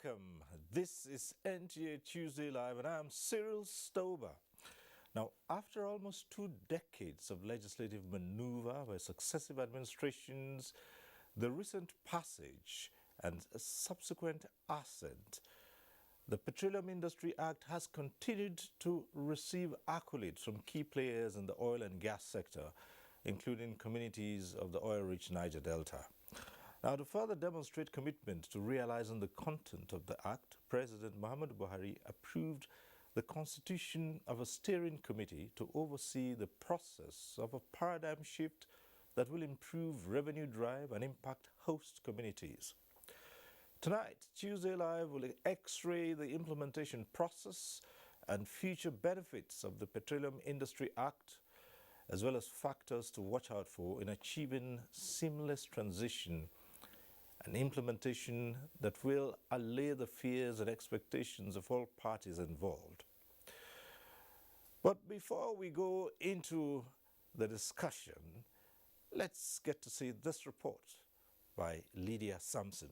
Welcome. This is NTA Tuesday Live and I'm Cyril Stober. Now, after almost 2 decades of legislative maneuver by successive administrations, the recent passage and subsequent assent, the Petroleum Industry Act has continued to receive accolades from key players in the oil and gas sector, including communities of the oil-rich Niger Delta. Now, to further demonstrate commitment to realizing the content of the Act, President Muhammadu Buhari approved the constitution of a steering committee to oversee the process of a paradigm shift that will improve revenue drive and impact host communities. Tonight, Tuesday Live will x-ray the implementation process and future benefits of the Petroleum Industry Act, as well as factors to watch out for in achieving seamless transition and implementation that will allay the fears and expectations of all parties involved. But before we go into the discussion, let's get to see this report by Lydia Sampson.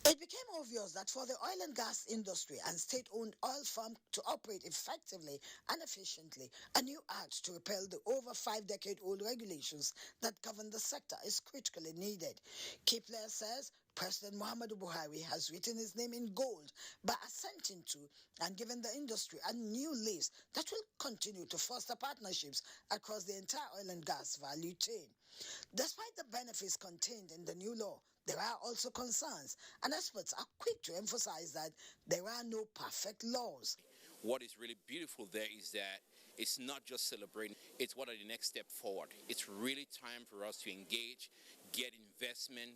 It became obvious that for the oil and gas industry and state-owned oil firm to operate effectively and efficiently, a new act to repeal the over 5-decade-old regulations that govern the sector is critically needed. Key player says President Muhammadu Buhari has written his name in gold by assenting to and giving the industry a new lease that will continue to foster partnerships across the entire oil and gas value chain. Despite the benefits contained in the new law, there are also concerns, and experts are quick to emphasize that there are no perfect laws. What is really beautiful there is that it's not just celebrating, it's what are the next step forward. It's really time for us to engage, get investment,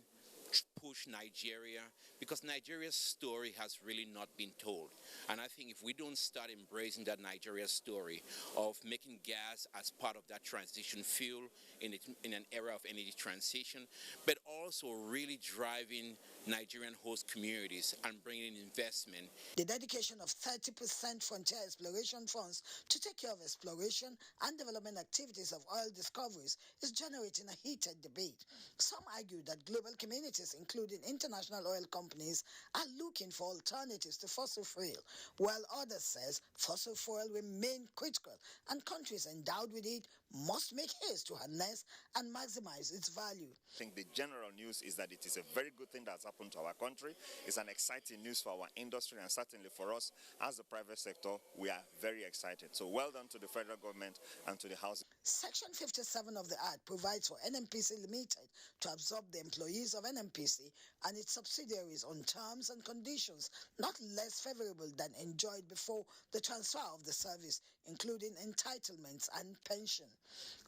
push Nigeria, because Nigeria's story has really not been told. And I think if we don't start embracing that Nigeria story of making gas as part of that transition fuel in an era of energy transition, but also really driving Nigerian host communities and bringing in investment. The dedication of 30% frontier exploration funds to take care of exploration and development activities of oil discoveries is generating a heated debate. Some argue that global communities, including international oil companies, are looking for alternatives to fossil fuel, while others says fossil fuel remain critical and countries endowed with it must make haste to harness and maximize its value. I think the general news is that it is a very good thing that's happened to our country. It's an exciting news for our industry, and certainly for us as the private sector, we are very excited. So well done to the federal government and to the House. Section 57 of the Act provides for NNPC Limited to absorb the employees of NNPC and its subsidiaries on terms and conditions not less favorable than enjoyed before the transfer of the service, including entitlements and pension.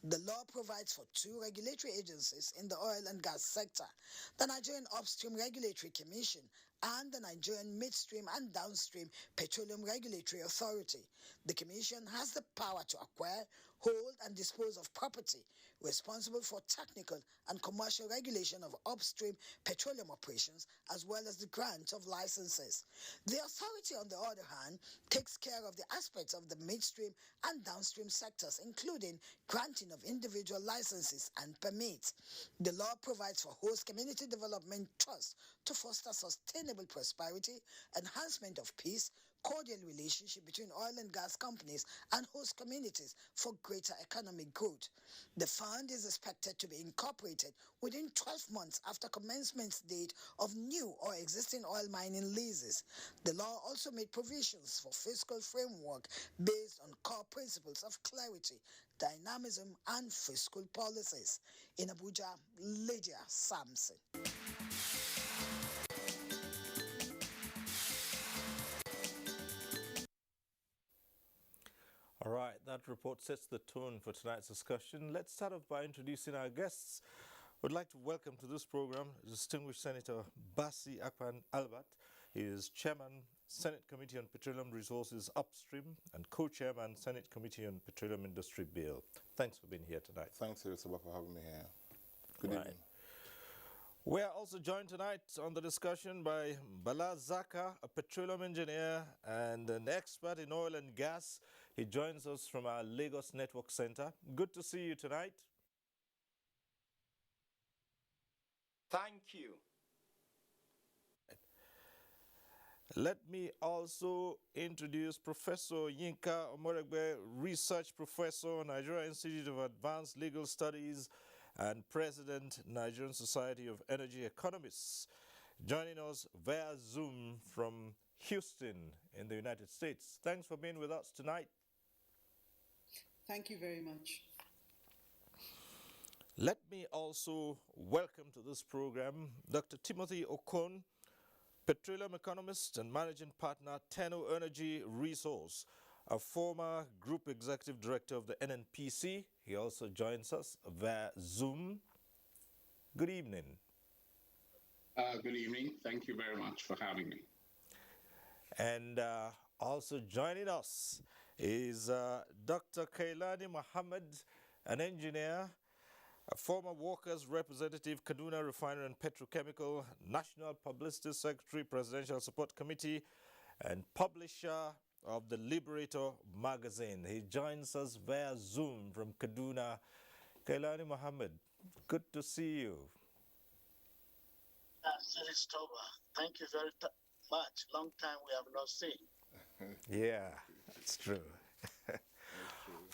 The law provides for 2 regulatory agencies in the oil and gas sector: the Nigerian Upstream Regulatory Commission and the Nigerian Midstream and Downstream Petroleum Regulatory Authority. The Commission has the power to acquire, hold and dispose of property, responsible for technical and commercial regulation of upstream petroleum operations, as well as the grant of licenses. The authority, on the other hand, takes care of the aspects of the midstream and downstream sectors, including granting of individual licenses and permits. The law provides for host community development trusts to foster sustainable prosperity, enhancement of peace, cordial relationship between oil and gas companies and host communities for greater economic growth. The fund is expected to be incorporated within 12 months after commencement date of new or existing oil mining leases. The law also made provisions for fiscal framework based on core principles of clarity, dynamism, and fiscal policies. In Abuja, Lydia Sampson. All right, that report sets the tone for tonight's discussion. Let's start off by introducing our guests. We'd like to welcome to this program distinguished Senator Basi Akpan Albert. He is Chairman, Senate Committee on Petroleum Resources Upstream and Co-Chairman, Senate Committee on Petroleum Industry Bill. Thanks for being here tonight. Thanks, Elizabeth, for having me here. Good evening. We are also joined tonight on the discussion by Bala Zaka, a petroleum engineer and an expert in oil and gas. He joins us from our Lagos Network Center. Good to see you tonight. Thank you. Let me also introduce Professor Yinka Omoregbe, Research Professor, Nigeria Institute of Advanced Legal Studies, and President, Nigerian Society of Energy Economists, joining us via Zoom from Houston in the United States. Thanks for being with us tonight. Thank you very much. Let me also welcome to this program Dr. Timothy Okon, petroleum economist and managing partner, Tenno Energy Resource, a former group executive director of the NNPC. He also joins us via Zoom. Good evening. Good evening. Thank you very much for having me. And also joining us is Dr. Kailani Mohammed, an engineer, a former workers' representative, Kaduna Refinery and Petrochemical, National Publicity Secretary, Presidential Support Committee, and publisher of the Liberator magazine. He joins us via Zoom from Kaduna. Kailani Mohammed, good to see you. Series Toba, thank you very much. Long time we have not seen. Yeah, that's true.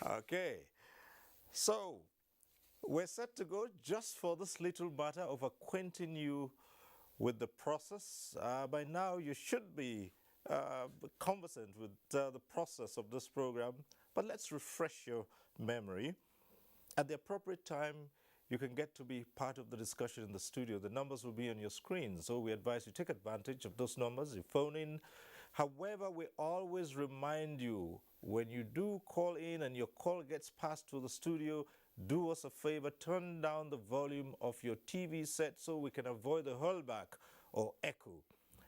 Okay, so we're set to go just for this little matter of acquainting you with the process. By now, you should be conversant with the process of this program, but let's refresh your memory. At the appropriate time, you can get to be part of the discussion in the studio. The numbers will be on your screen, so we advise you take advantage of those numbers. You phone in. However, we always remind you, when you do call in and your call gets passed to the studio, do us a favor, turn down the volume of your TV set so we can avoid the hurlback or echo,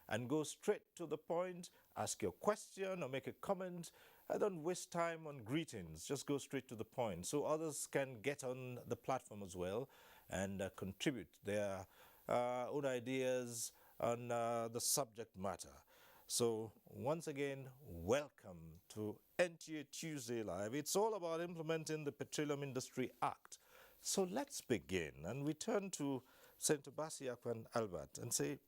and go straight to the point. Ask your question or make a comment. Don't waste time on greetings. Just go straight to the point so others can get on the platform as well and contribute their own ideas on the subject matter. So once again, welcome to NTA Tuesday Live. It's all about implementing the Petroleum Industry Act. So let's begin, and we turn to Senator Basiakwan Albert and say,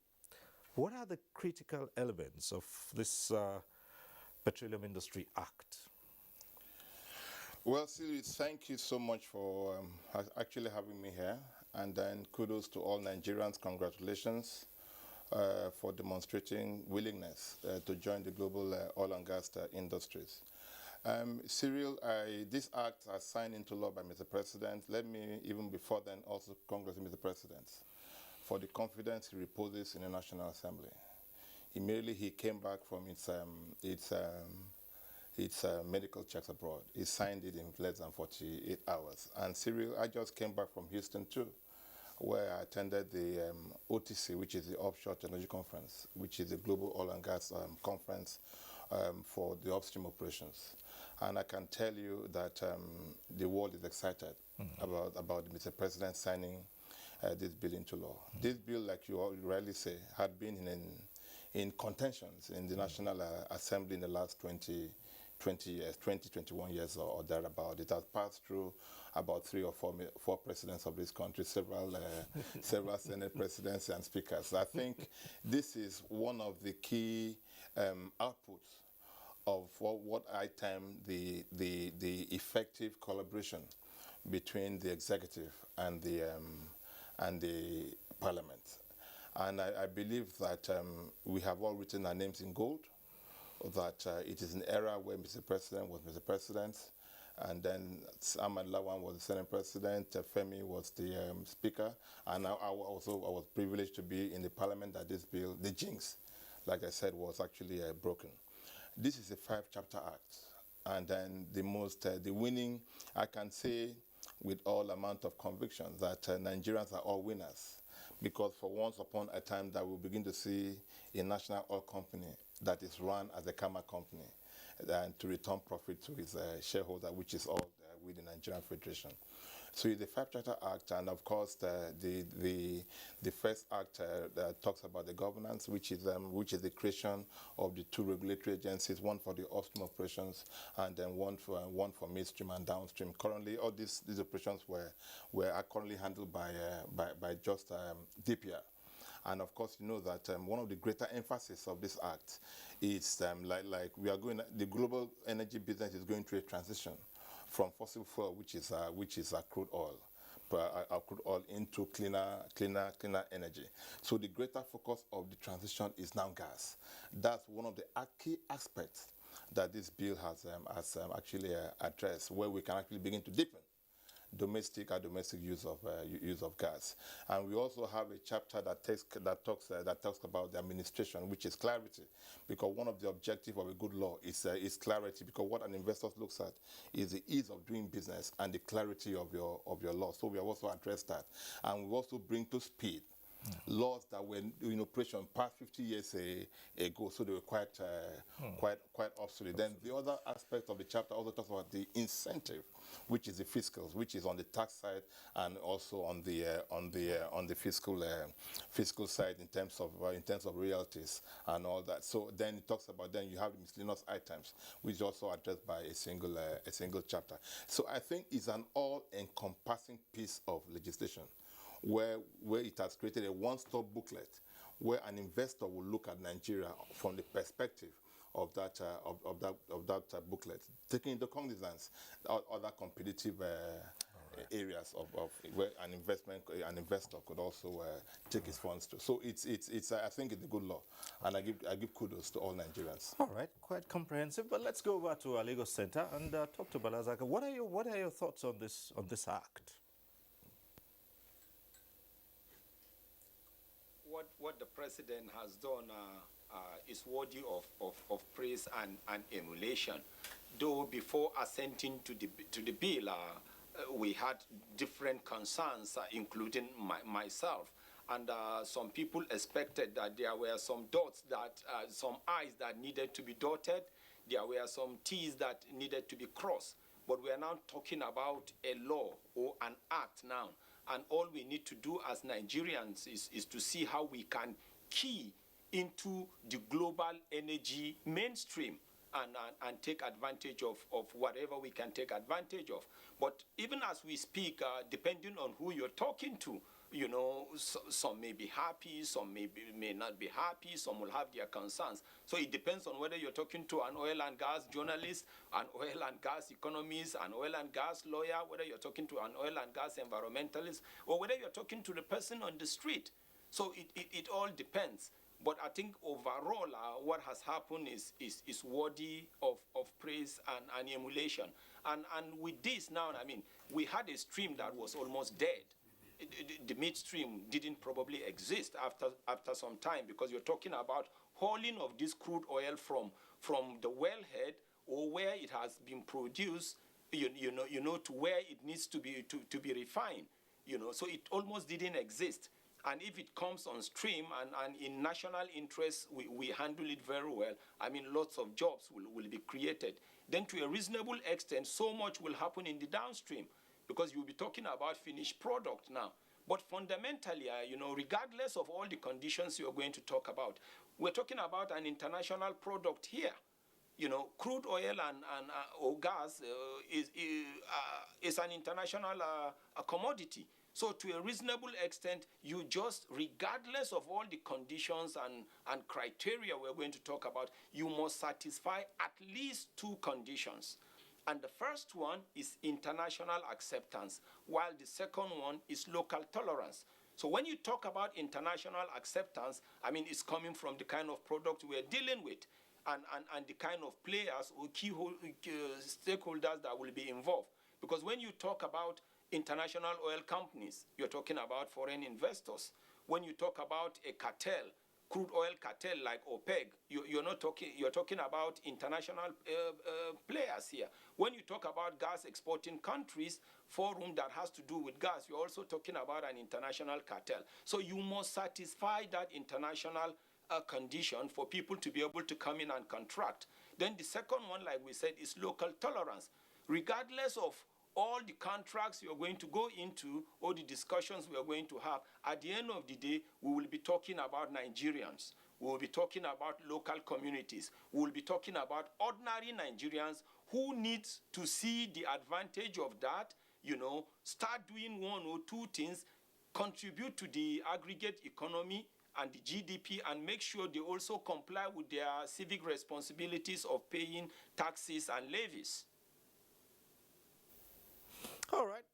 what are the critical elements of this Petroleum Industry Act? Well, Sylvie, thank you so much for actually having me here. And then kudos to all Nigerians. Congratulations for demonstrating willingness to join the global oil and gas industries. Cyril, this act was signed into law by Mr. President. Let me, even before then, also congratulate Mr. President for the confidence he reposes in the National Assembly. Immediately he came back from its medical checks abroad. He signed it in less than 48 hours. And Cyril, I just came back from Houston too, where I attended the OTC, which is the Offshore Technology Conference, which is the global oil and gas conference for the upstream operations. And I can tell you that the world is excited about Mr. President signing this bill into law. This bill, like you rightly say, had been in contentions in the National Assembly in the last 20 years, 21 years or thereabout. It has passed through about 3 or 4 presidents of this country, several Senate presidents and speakers. I think this is one of the key outputs of what I term the effective collaboration between the executive and the parliament. And I believe that we have all written our names in gold, that it is an era where Mr. President was Mr. President, and then Ahmad Lawan was the Senate President, Femi was the Speaker, and I was privileged to be in the Parliament that this bill, the jinx, like I said, was actually broken. This is a 5-chapter act, and then the winning, I can say with all amount of conviction that Nigerians are all winners, because for once upon a time that we'll begin to see a national oil company that is run as a karma company and to return profit to its shareholder, which is all with the Nigerian Federation. So it's the 5-chapter act, and of course the first act that talks about the governance, which is the creation of the 2 regulatory agencies, one for the upstream operations and then one for midstream and downstream. Currently, all these operations are currently handled by just DPR. And of course, you know that one of the greater emphasis of this act is like we are going, the global energy business is going through a transition from fossil fuel, which is crude oil, crude oil into cleaner energy. So the greater focus of the transition is now gas. That's one of the key aspects that this bill has actually addressed, where we can actually begin to deepen domestic use of gas. And we also have a chapter that talks about the administration, which is clarity, because one of the objectives of a good law is clarity, because what an investor looks at is the ease of doing business and the clarity of your law. So we have also addressed that, and we also bring to speed laws that were in operation past 50 years ago, so they were quite obsolete. Then the other aspect of the chapter also talks about the incentive, which is the fiscals, which is on the tax side and also on the fiscal side in terms of royalties and all that. So then it talks about, then you have the miscellaneous items, which is also addressed by a single chapter. So I think it's an all-encompassing piece of legislation, where it has created a one-stop booklet where an investor will look at Nigeria from the perspective of that booklet, taking into cognizance other competitive areas of where an investor could also take his funds to. So it's I think it's a good law, and I give kudos to all Nigerians. All right, quite comprehensive. But let's go over to our Lagos Center and talk to Balazaka. What are your thoughts on this act? What the president has done is worthy of praise and emulation. Though before assenting to the bill, we had different concerns, including myself. And some people expected that there were some dots some I's that needed to be dotted. There were some T's that needed to be crossed. But we are now talking about a law or an act now. And all we need to do as Nigerians is to see how we can key into the global energy mainstream and take advantage of whatever we can take advantage of. But even as we speak, depending on who you're talking to, you know, some may be happy, some may not be happy, some will have their concerns. So it depends on whether you're talking to an oil and gas journalist, an oil and gas economist, an oil and gas lawyer, whether you're talking to an oil and gas environmentalist, or whether you're talking to the person on the street. So it all depends. But I think overall, what has happened is worthy of praise and emulation. And with this now, I mean, we had a stream that was almost dead. The midstream didn't probably exist after some time, because you're talking about hauling of this crude oil from the wellhead or where it has been produced, you know, to where it needs to be refined, you know. So it almost didn't exist. And if it comes on stream and in national interest, we handle it very well. I mean, lots of jobs will be created. Then to a reasonable extent, so much will happen in the downstream, because you'll be talking about finished product now. But fundamentally, you know, regardless of all the conditions you're going to talk about, we're talking about an international product here. You know, crude oil or gas is an international commodity. So to a reasonable extent, you just, regardless of all the conditions and criteria we're going to talk about, you must satisfy at least two conditions. And the first one is international acceptance, while the second one is local tolerance. So when you talk about international acceptance, I mean, it's coming from the kind of product we're dealing with and the kind of players or key stakeholders that will be involved. Because when you talk about international oil companies, you're talking about foreign investors. When you talk about a cartel, crude oil cartel like OPEC, you're talking about international players here. When you talk about gas exporting countries, forum that has to do with gas, you're also talking about an international cartel. So you must satisfy that international condition for people to be able to come in and contract. Then the second one, like we said, is local tolerance. Regardless of all the contracts you're going to go into or the discussions we are going to have, at the end of the day, we will be talking about Nigerians. We will be talking about local communities. We will be talking about ordinary Nigerians who need to see the advantage of that, you know, start doing one or two things, contribute to the aggregate economy, and the GDP, and make sure they also comply with their civic responsibilities of paying taxes and levies. All right,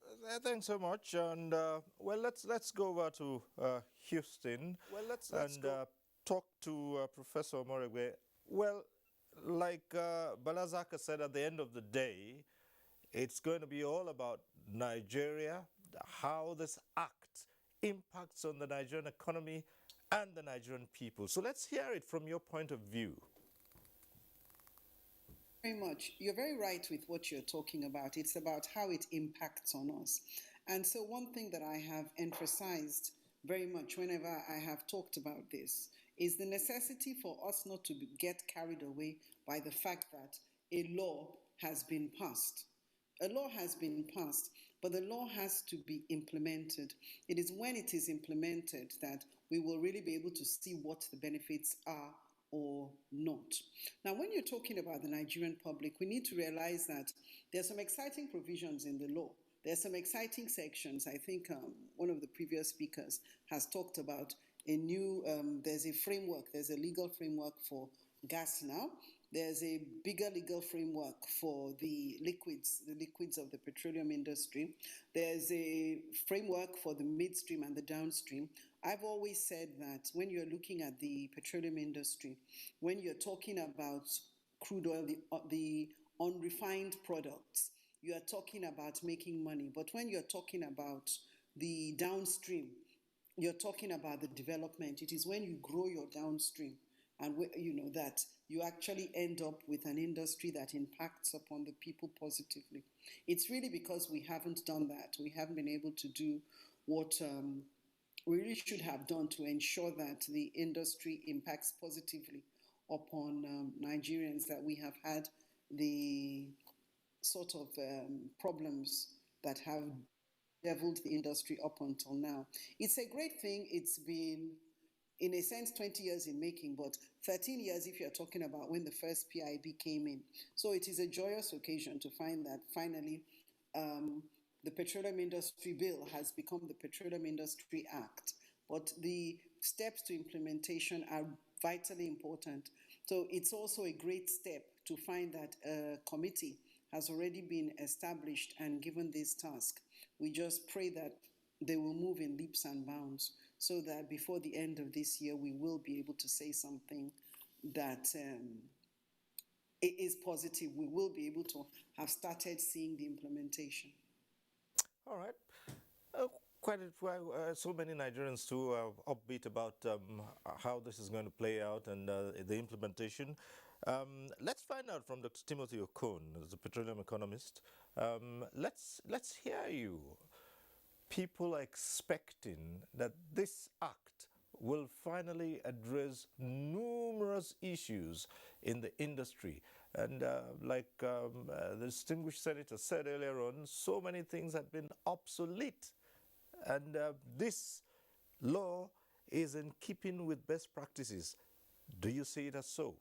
thanks so much. And well, let's go over to Houston. Let's talk to Professor Moregbe. Well, like Balazaka said, at the end of the day, it's going to be all about Nigeria, how this act impacts on the Nigerian economy and the Nigerian people. So let's hear it from your point of view. Very much. You're very right with what you're talking about. It's about how it impacts on us. And so one thing that I have emphasized very much whenever I have talked about this is the necessity for us not to get carried away by the fact that a law has been passed. A law has been passed, but the law has to be implemented. It is when it is implemented that we will really be able to see what the benefits are or not. Now, when you're talking about the Nigerian public, we need to realize that there are some exciting provisions in the law. There are some exciting sections. I think one of the previous speakers has talked about a new, there's a framework, there's a legal framework for gas now. There's a bigger legal framework for the liquids of the petroleum industry. There's a framework for the midstream and the downstream. I've always said that when you're looking at the petroleum industry, when you're talking about crude oil, the unrefined products, you are talking about making money. But when you're talking about the downstream, you're talking about the development. It is when you grow your downstream and that you actually end up with an industry that impacts upon the people positively. It's really because we haven't done that. We haven't been able to do what we really should have done to ensure that the industry impacts positively upon Nigerians, that we have had the sort of problems that have deviled the industry up until now. It's a great thing. It's been, in a sense, 20 years in making, but 13 years if you're talking about when the first PIB came in. So it is a joyous occasion to find that finally the Petroleum Industry Bill has become the Petroleum Industry Act. But the steps to implementation are vitally important. So it's also a great step to find that a committee has already been established and given this task. We just pray that they will move in leaps and bounds so that before the end of this year, we will be able to say something that is positive. We will be able to have started seeing the implementation. All right. So many Nigerians too are upbeat about how this is going to play out and the implementation. Let's find out from Dr. Timothy Okon, the petroleum economist. Let's hear you. People are expecting that this act will finally address numerous issues in the industry. And like the distinguished senator said earlier on, so many things have been obsolete. And this law is in keeping with best practices. Do you see it as so?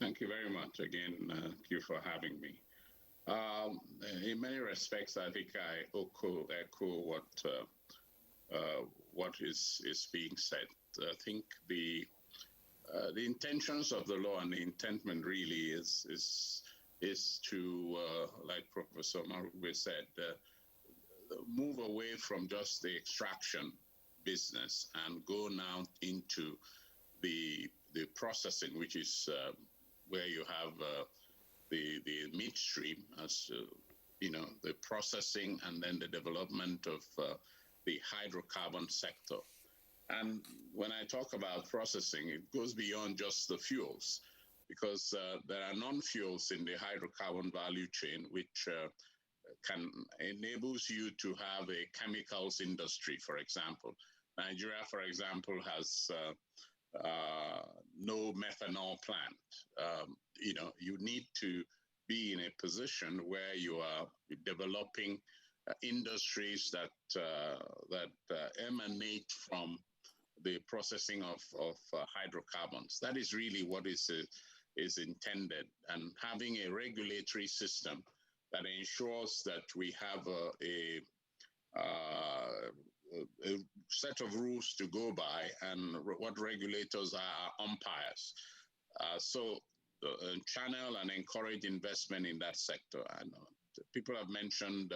Thank you very much again. Thank you for having me. In many respects, I think I echo what is being said. I think the intentions of the law and the intentment really is to, like Professor Marugbe said, move away from just the extraction business and go now into the processing, which is where you have the midstream as the processing and then the development of the hydrocarbon sector. And when I talk about processing, it goes beyond just the fuels, because there are non-fuels in the hydrocarbon value chain, which enables you to have a chemicals industry, for example. Nigeria, for example, has no methanol plant. You need to be in a position where you are developing industries that emanate from the processing of hydrocarbons. That is really what is intended, and having a regulatory system that ensures that we have a set of rules to go by, and what regulators are umpires. So channel and encourage investment in that sector. And people have mentioned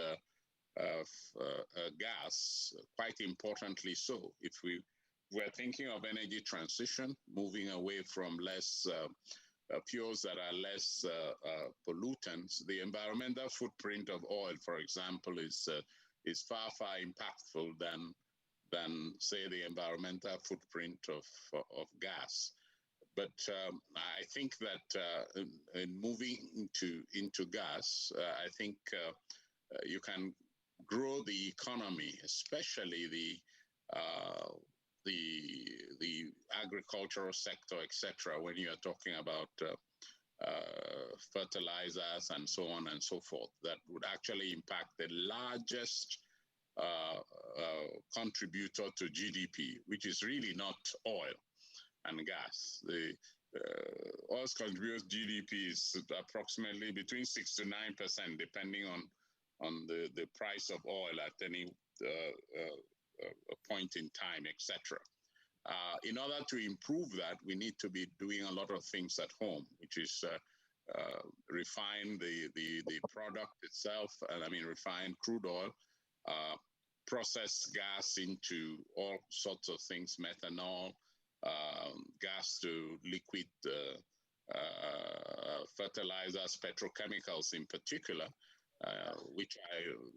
gas, quite importantly so. If we're thinking of energy transition, moving away from less fuels that are less pollutants, the environmental footprint of oil, for example, is far, far impactful than say the environmental footprint of gas. But I think that in moving into gas, I think you can grow the economy, especially the agricultural sector, etc. When you are talking about fertilizers and so on and so forth, that would actually impact the largest contributor to GDP, which is really not oil and gas. The oil contributes GDP is approximately between 6 to 9%, depending on the price of oil at any point in time, etc. In order to improve that, we need to be doing a lot of things at home, which is refine the product itself, and I mean refine crude oil, process gas into all sorts of things, methanol, gas to liquid fertilizers, petrochemicals in particular, which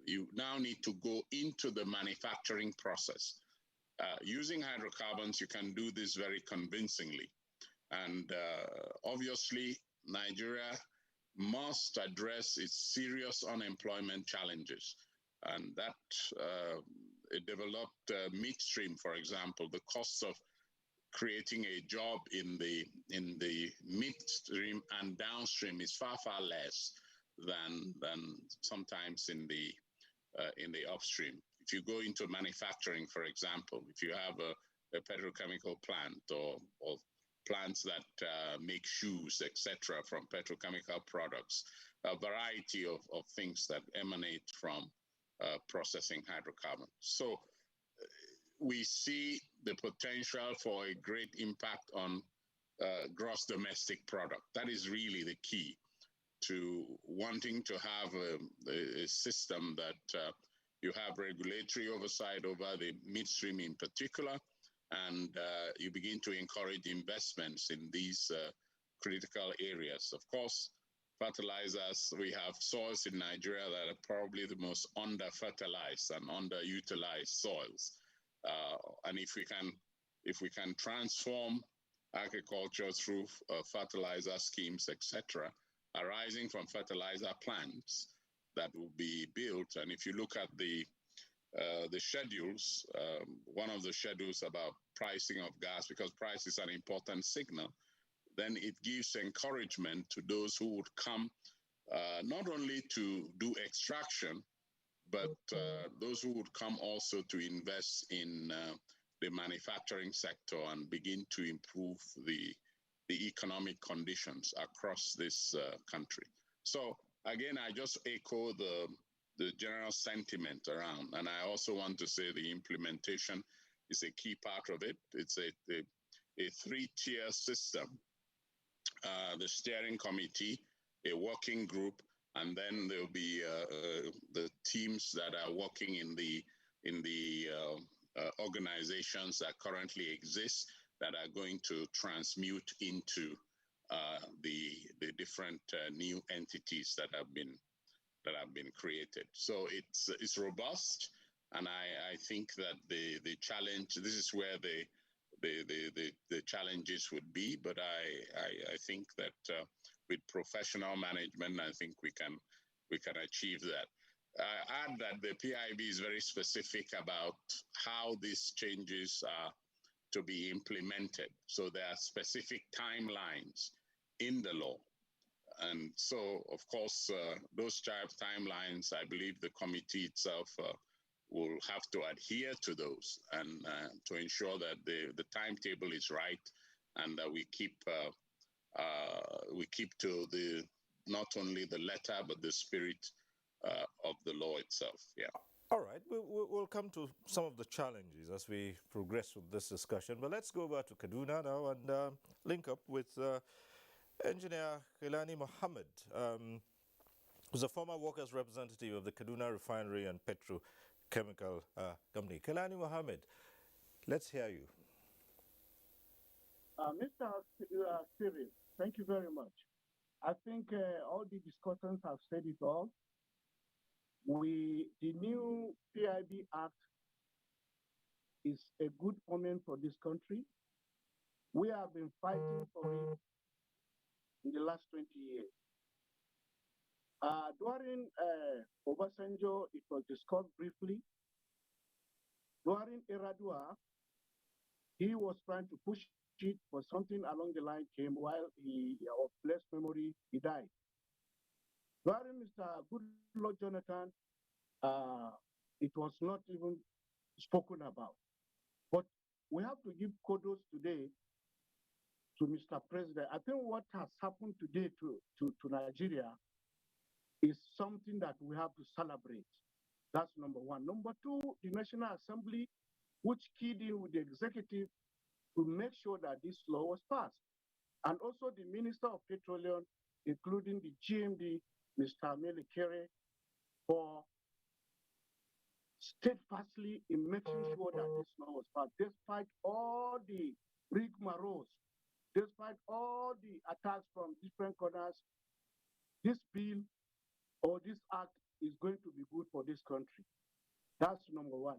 you now need to go into the manufacturing process. Using hydrocarbons, you can do this very convincingly. And obviously, Nigeria must address its serious unemployment challenges. And that it developed Midstream, for example. The costs of creating a job in the midstream and downstream is far, far less than sometimes in the upstream. If you go into manufacturing, for example, if you have a petrochemical plant or plants that make shoes, etc., from petrochemical products, a variety of things that emanate from processing hydrocarbons. So we see the potential for a great impact on gross domestic product. That is really the key to wanting to have a system that you have regulatory oversight over the midstream in particular, and you begin to encourage investments in these critical areas. Of course, fertilizers, we have soils in Nigeria that are probably the most under-fertilized and underutilized soils. And if we can transform agriculture through fertilizer schemes, etc., arising from fertilizer plants that will be built, and if you look at the schedules, one of the schedules about pricing of gas, because price is an important signal, then it gives encouragement to those who would come not only to do extraction, but those who would come also to invest in the manufacturing sector and begin to improve the economic conditions across this country. So again, I just echo the general sentiment around, and I also want to say the implementation is a key part of it. It's a three-tier system. The steering committee, a working group, and then there'll be the teams that are working in the organizations that currently exist that are going to transmute into the different new entities that have been created. So it's robust, and I think that the challenge, this is where the challenges would be, but I think that with professional management, I think we can achieve that. I add that the PIB is very specific about how these changes are to be implemented. So there are specific timelines in the law. And so, of course, those timelines, I believe the committee itself will have to adhere to those and to ensure that the timetable is right and that we keep to the not only the letter but the spirit of the law itself. Yeah. All right, we'll come to some of the challenges as we progress with this discussion. But let's go back to Kaduna now and link up with Engineer Khilani Mohammed, who's a former workers' representative of the Kaduna Refinery and Petrochemical Company. Khilani Mohammed, let's hear you. Mr. Cyril, thank you very much. I think all the discussions have said it all. The new PIB Act is a good omen for this country. We have been fighting for it in the last 20 years. During Obasanjo, it was discussed briefly. During Eradua, he was trying to push it, but something along the line came while of blessed memory, he died. During Mr. Goodluck Jonathan, it was not even spoken about. But we have to give kudos today to Mr. President. I think what has happened today to Nigeria is something that we have to celebrate. That's number one. Number two, the National Assembly, which keyed in with the executive to make sure that this law was passed. And also the Minister of Petroleum, including the GMD, Mr. Melikere, for steadfastly in making sure that this law was passed, despite all the rigmaroles, despite all the attacks from different corners. This bill or this act is going to be good for this country. That's number one.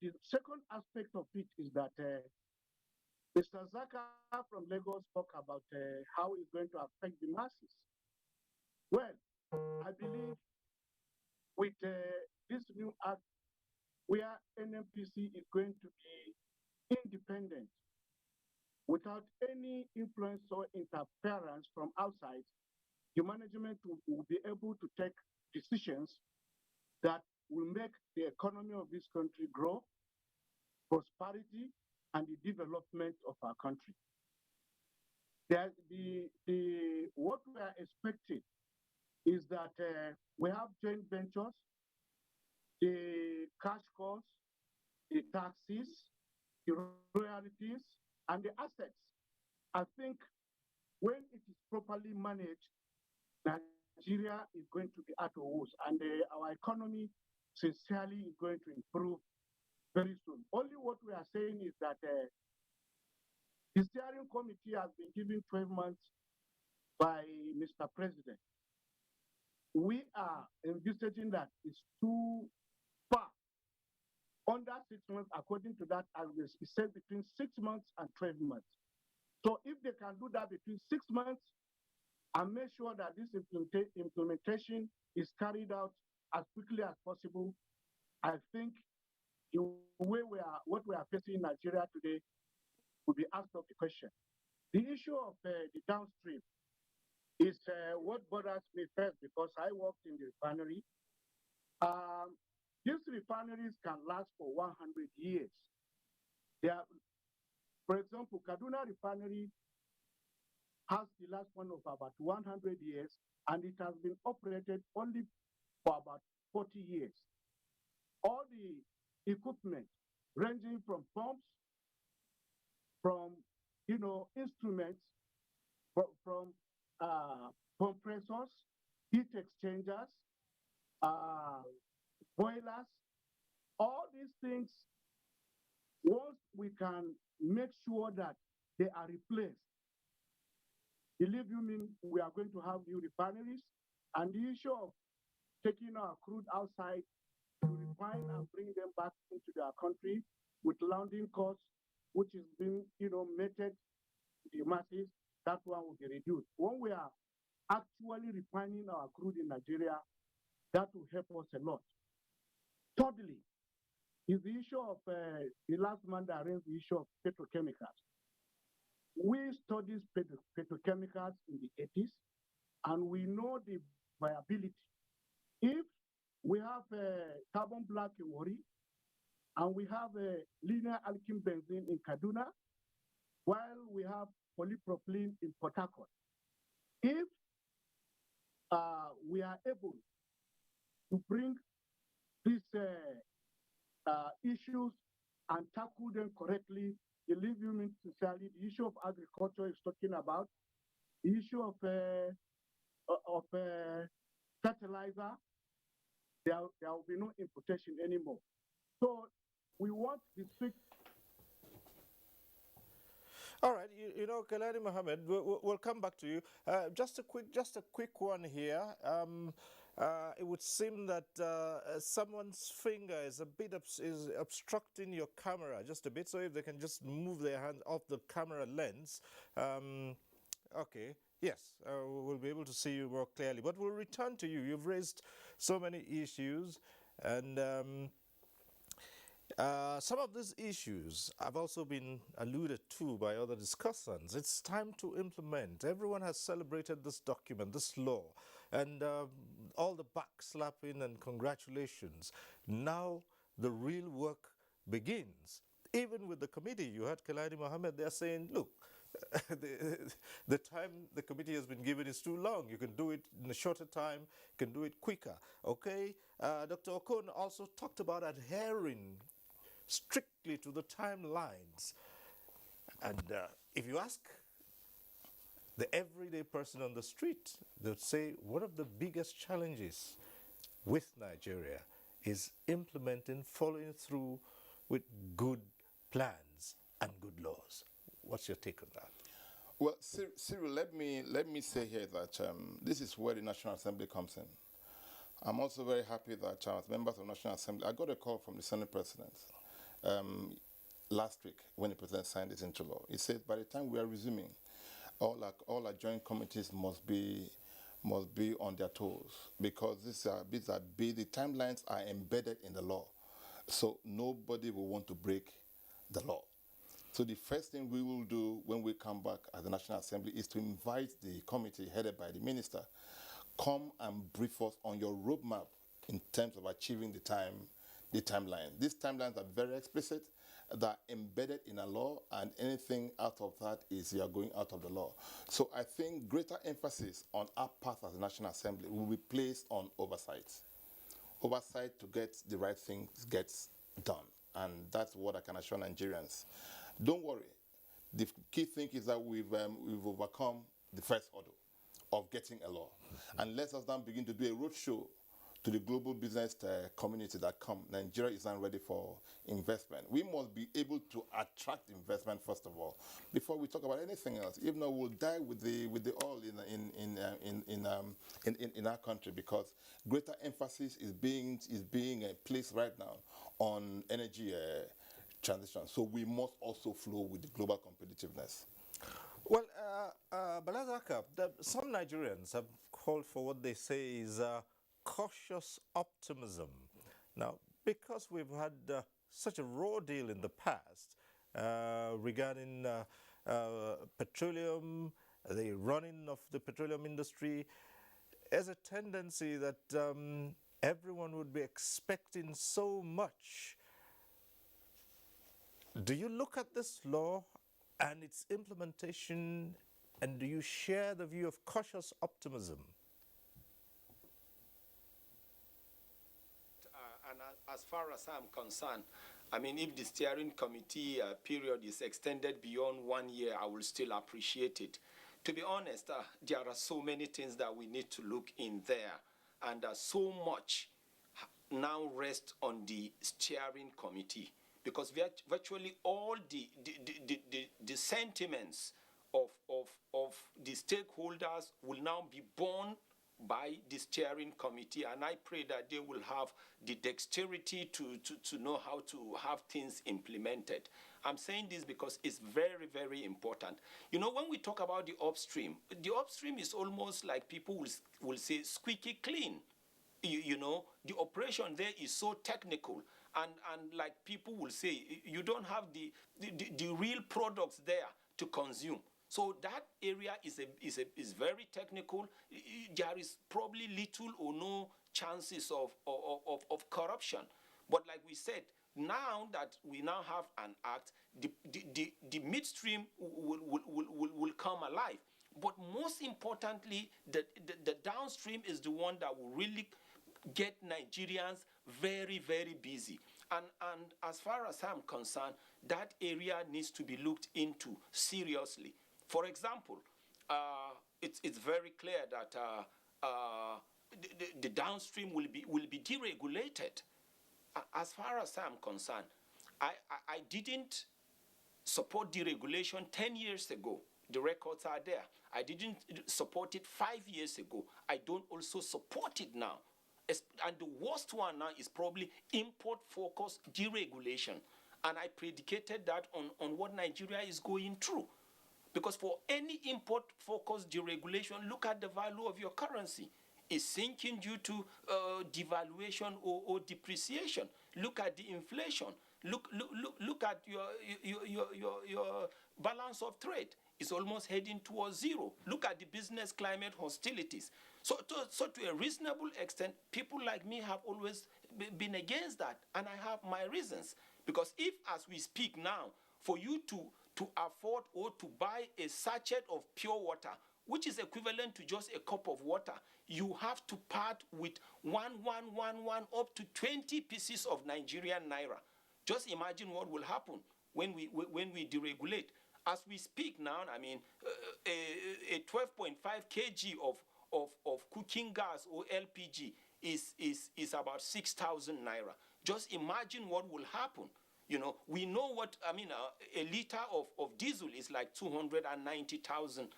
The second aspect of it is that Mr. Zaka from Lagos spoke about how it's going to affect the masses. Well, I believe with this new act, where NMPC is going to be independent without any influence or interference from outside, the management will be able to take decisions that will make the economy of this country grow, prosperity, and the development of our country. What we are expecting is that we have joint ventures, the cash costs, the taxes, the royalties, and the assets. I think when it is properly managed, Nigeria is going to be at a worse, and our economy sincerely is going to improve very soon. Only what we are saying is that the steering committee has been given 12 months by Mr. President. We are envisaging that it's too far. Under 6 months, according to that, as it says between 6 months and 12 months. So if they can do that between 6 months and make sure that this implementation is carried out as quickly as possible, I think the way what we are facing in Nigeria today will be asked of the question. The issue of the downstream is what bothers me first, because I worked in the refinery. These refineries can last for 100 years. For example, Kaduna Refinery has the last one of about 100 years, and it has been operated only for about 40 years. All the equipment, ranging from pumps, from instruments, from compressors, heat exchangers, boilers, all these things, once we can make sure that they are replaced, believe you me, we are going to have new refineries. And the issue of taking our crude outside to refine and bring them back into our country with landing costs, which is being meted to the masses, that one will be reduced. When we are actually refining our crude in Nigeria, that will help us a lot. Thirdly, is the issue of the last man that raised the issue of petrochemicals. We studied petrochemicals in the 80s, and we know the viability. If we have carbon black in Wari, and we have linear alkene benzene in Kaduna, while we have polypropylene in Port Harcourt, if we are able to bring these issues and tackle them correctly. Believe you me sincerely, the issue of agriculture is talking about, the issue of fertilizer, there will be no importation anymore. So we want the strict. All right, you know, Kalani Mohammed, we'll come back to you. Just a quick one here. It would seem that someone's finger is a bit is obstructing your camera just a bit. So if they can just move their hand off the camera lens, okay. Yes, we'll be able to see you more clearly. But we'll return to you. You've raised so many issues, and some of these issues have also been alluded to by other discussants. It's time to implement. Everyone has celebrated this document, this law, and all the backslapping and congratulations. Now the real work begins. Even with the committee, you heard Kelaini Mohammed, they're saying, look, the time the committee has been given is too long. You can do it in a shorter time, you can do it quicker. Okay? Dr. Okon also talked about adhering strictly to the timelines. And if you ask the everyday person on the street, they'll say one of the biggest challenges with Nigeria is implementing, following through with good plans and good laws. What's your take on that? Well, Cyril, let me say here that this is where the National Assembly comes in. I'm also very happy that as members of the National Assembly, I got a call from the Senate President last week when the President signed this into law. He said by the time we are resuming, all our joint committees must be on their toes, because the timelines are embedded in the law, so nobody will want to break the law. So the first thing we will do when we come back at the National Assembly is to invite the committee headed by the minister, come and brief us on your roadmap in terms of achieving the timeline. These timelines are very explicit, they're embedded in a law, and anything out of that is you are going out of the law. So I think greater emphasis on our part as the National Assembly will be placed on oversight. Oversight to get the right things gets done, and that's what I can assure Nigerians. Don't worry. The key thing is that we've overcome the first hurdle of getting a law. And let us now begin to do a roadshow to the global business community that come. Nigeria is not ready for investment. We must be able to attract investment first of all, before we talk about anything else. If not, we'll die with the oil in our country, because greater emphasis is being placed right now on energy transition. So we must also flow with the global competitiveness. Well, Balazaka, some Nigerians have called for what they say is cautious optimism. Now, because we've had such a raw deal in the past regarding petroleum, the running of the petroleum industry, there's a tendency that everyone would be expecting so much. Do you look at this law and its implementation, and do you share the view of cautious optimism? And as far as I'm concerned, I mean, if the steering committee period is extended beyond 1 year, I will still appreciate it. To be honest, there are so many things that we need to look in there, and so much now rests on the steering committee, because virtually all the sentiments of the stakeholders will now be borne by the steering committee, and I pray that they will have the dexterity to know how to have things implemented. I'm saying this because it's very, very important. You know, when we talk about the upstream is almost like people will say squeaky clean. You know, the operation there is so technical, and like people will say, you don't have the real products there to consume. So that area is very technical. There is probably little or no chances of corruption. But like we said, now that we now have an act, the midstream will come alive. But most importantly, the downstream is the one that will really get Nigerians very, very busy. And as far as I'm concerned, that area needs to be looked into seriously. For example, it's very clear that the downstream will be deregulated. As far as I'm concerned, I didn't support deregulation 10 years ago. The records are there. I didn't support it 5 years ago. I don't also support it now. And the worst one now is probably import-focused deregulation. And I predicated that on what Nigeria is going through. Because for any import-focused deregulation, look at the value of your currency. It's sinking due to devaluation or depreciation. Look at the inflation. Look at your balance of trade. It's almost heading towards zero. Look at the business climate hostilities. So to a reasonable extent, people like me have always been against that, and I have my reasons. Because if, as we speak now, for you to afford or to buy a sachet of pure water, which is equivalent to just a cup of water, you have to part with one up to 20 pieces of Nigerian naira. Just imagine what will happen when we deregulate. As we speak now, I mean, a 12.5 kg of cooking gas or LPG is about 6,000 naira. Just imagine what will happen. You know, we know what, I mean, a liter of diesel is like 290,000,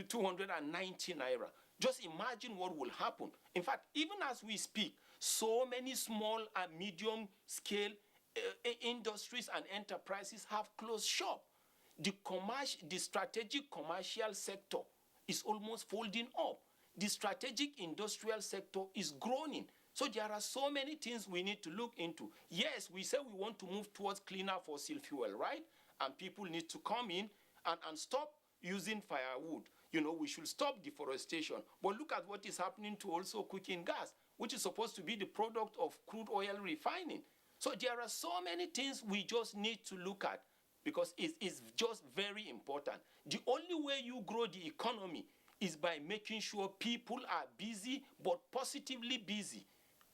290 naira. Just imagine what will happen. In fact, even as we speak, so many small and medium scale industries and enterprises have closed shop. The strategic commercial sector is almost folding up. The strategic industrial sector is groaning. So there are so many things we need to look into. Yes, we say we want to move towards cleaner fossil fuel, right? And people need to come in and stop using firewood. You know, we should stop deforestation. But look at what is happening to also cooking gas, which is supposed to be the product of crude oil refining. So there are so many things we just need to look at because it's just very important. The only way you grow the economy is by making sure people are busy, but positively busy.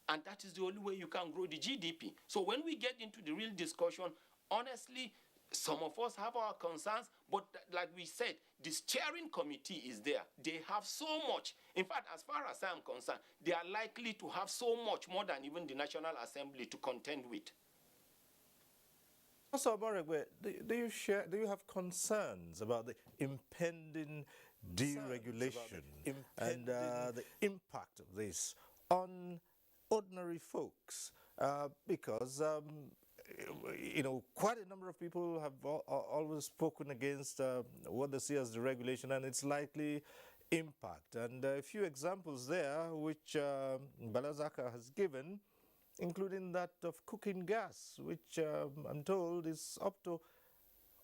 And that is the only way you can grow the GDP. So when we get into the real discussion, honestly, some of us have our concerns, but like we said, the steering committee is there. They have so much. In fact, as far as I'm concerned, they are likely to have so much more than even the National Assembly to contend with. Also, Obaregbe, do you have concerns about the impending deregulation and the impact of this on ordinary folks? Because you know, quite a number of people have always spoken against what they see as deregulation and its likely impact. And a few examples there, which Balazaka has given, including that of cooking gas, which I'm told is up to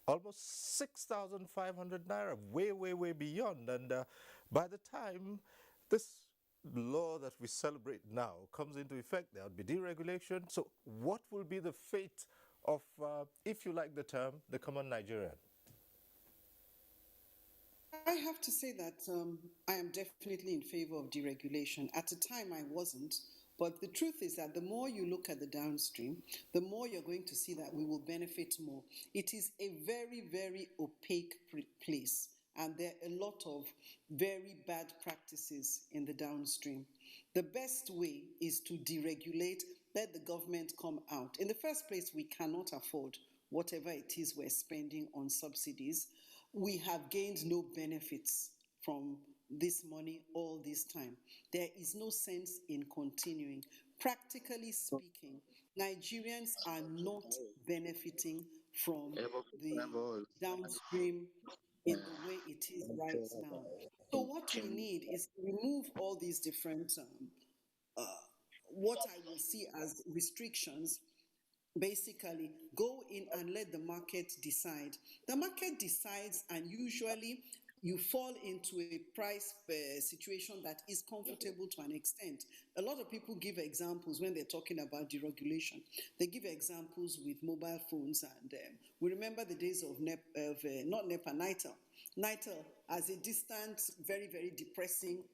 almost 6,500 naira, way beyond. And by the time this law that we celebrate now comes into effect, there will be deregulation. So what will be the fate of, if you like the term, the common Nigerian? I have to say that I am definitely in favor of deregulation. At the time, I wasn't. But the truth is that the more you look at the downstream, the more you're going to see that we will benefit more. It is a very, very opaque place, and there are a lot of very bad practices in the downstream. The best way is to deregulate, let the government come out. In the first place, we cannot afford whatever it is we're spending on subsidies. We have gained no benefits from this money all this time. There is no sense in continuing. Practically speaking, Nigerians are not benefiting from the downstream in the way it is right now. So what we need is to remove all these different, what I will see as restrictions. Basically, go in and let the market decide. The market decides, and usually you fall into a price situation that is comfortable to an extent. A lot of people give examples when they're talking about deregulation. They give examples with mobile phones, and we remember the days of not NEPA, NITEL. NITEL as a distant, very, very depressing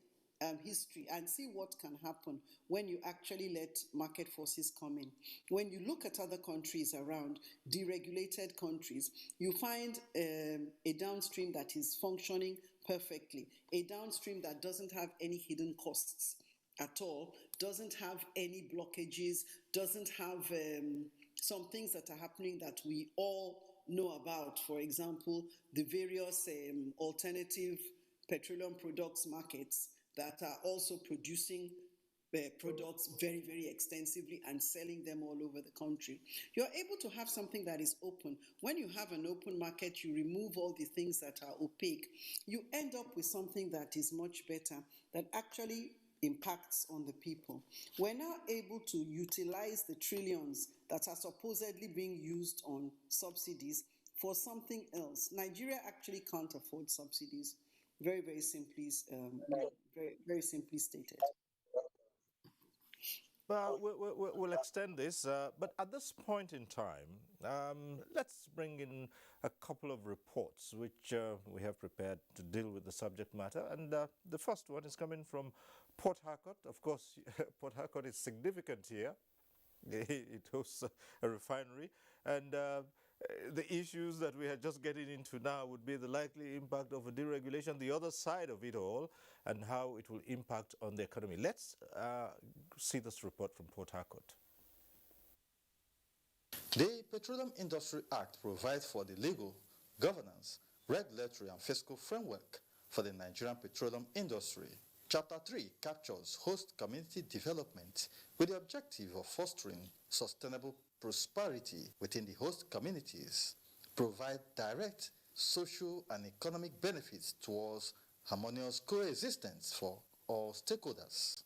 history and see what can happen when you actually let market forces come in. When you look at other countries around, deregulated countries, you find a downstream that is functioning perfectly, a downstream that doesn't have any hidden costs at all, doesn't have any blockages, doesn't have some things that are happening that we all know about. For example, the various alternative petroleum products markets that are also producing products very, very extensively and selling them all over the country. You're able to have something that is open. When you have an open market, you remove all the things that are opaque. You end up with something that is much better, that actually impacts on the people. We're now able to utilize the trillions that are supposedly being used on subsidies for something else. Nigeria actually can't afford subsidies. Very, very simply, very simply stated. Well, we'll extend this, but at this point in time, let's bring in a couple of reports which we have prepared to deal with the subject matter. And the first one is coming from Port Harcourt. Of course, Port Harcourt is significant here. It hosts a refinery, and the issues that we are just getting into now would be the likely impact of a deregulation, the other side of it all, and how it will impact on the economy. Let's see this report from Port Harcourt. The Petroleum Industry Act provides for the legal, governance, regulatory and fiscal framework for the Nigerian petroleum industry. Chapter 3 captures host community development with the objective of fostering sustainable prosperity within the host communities, provide direct social and economic benefits towards harmonious coexistence for all stakeholders.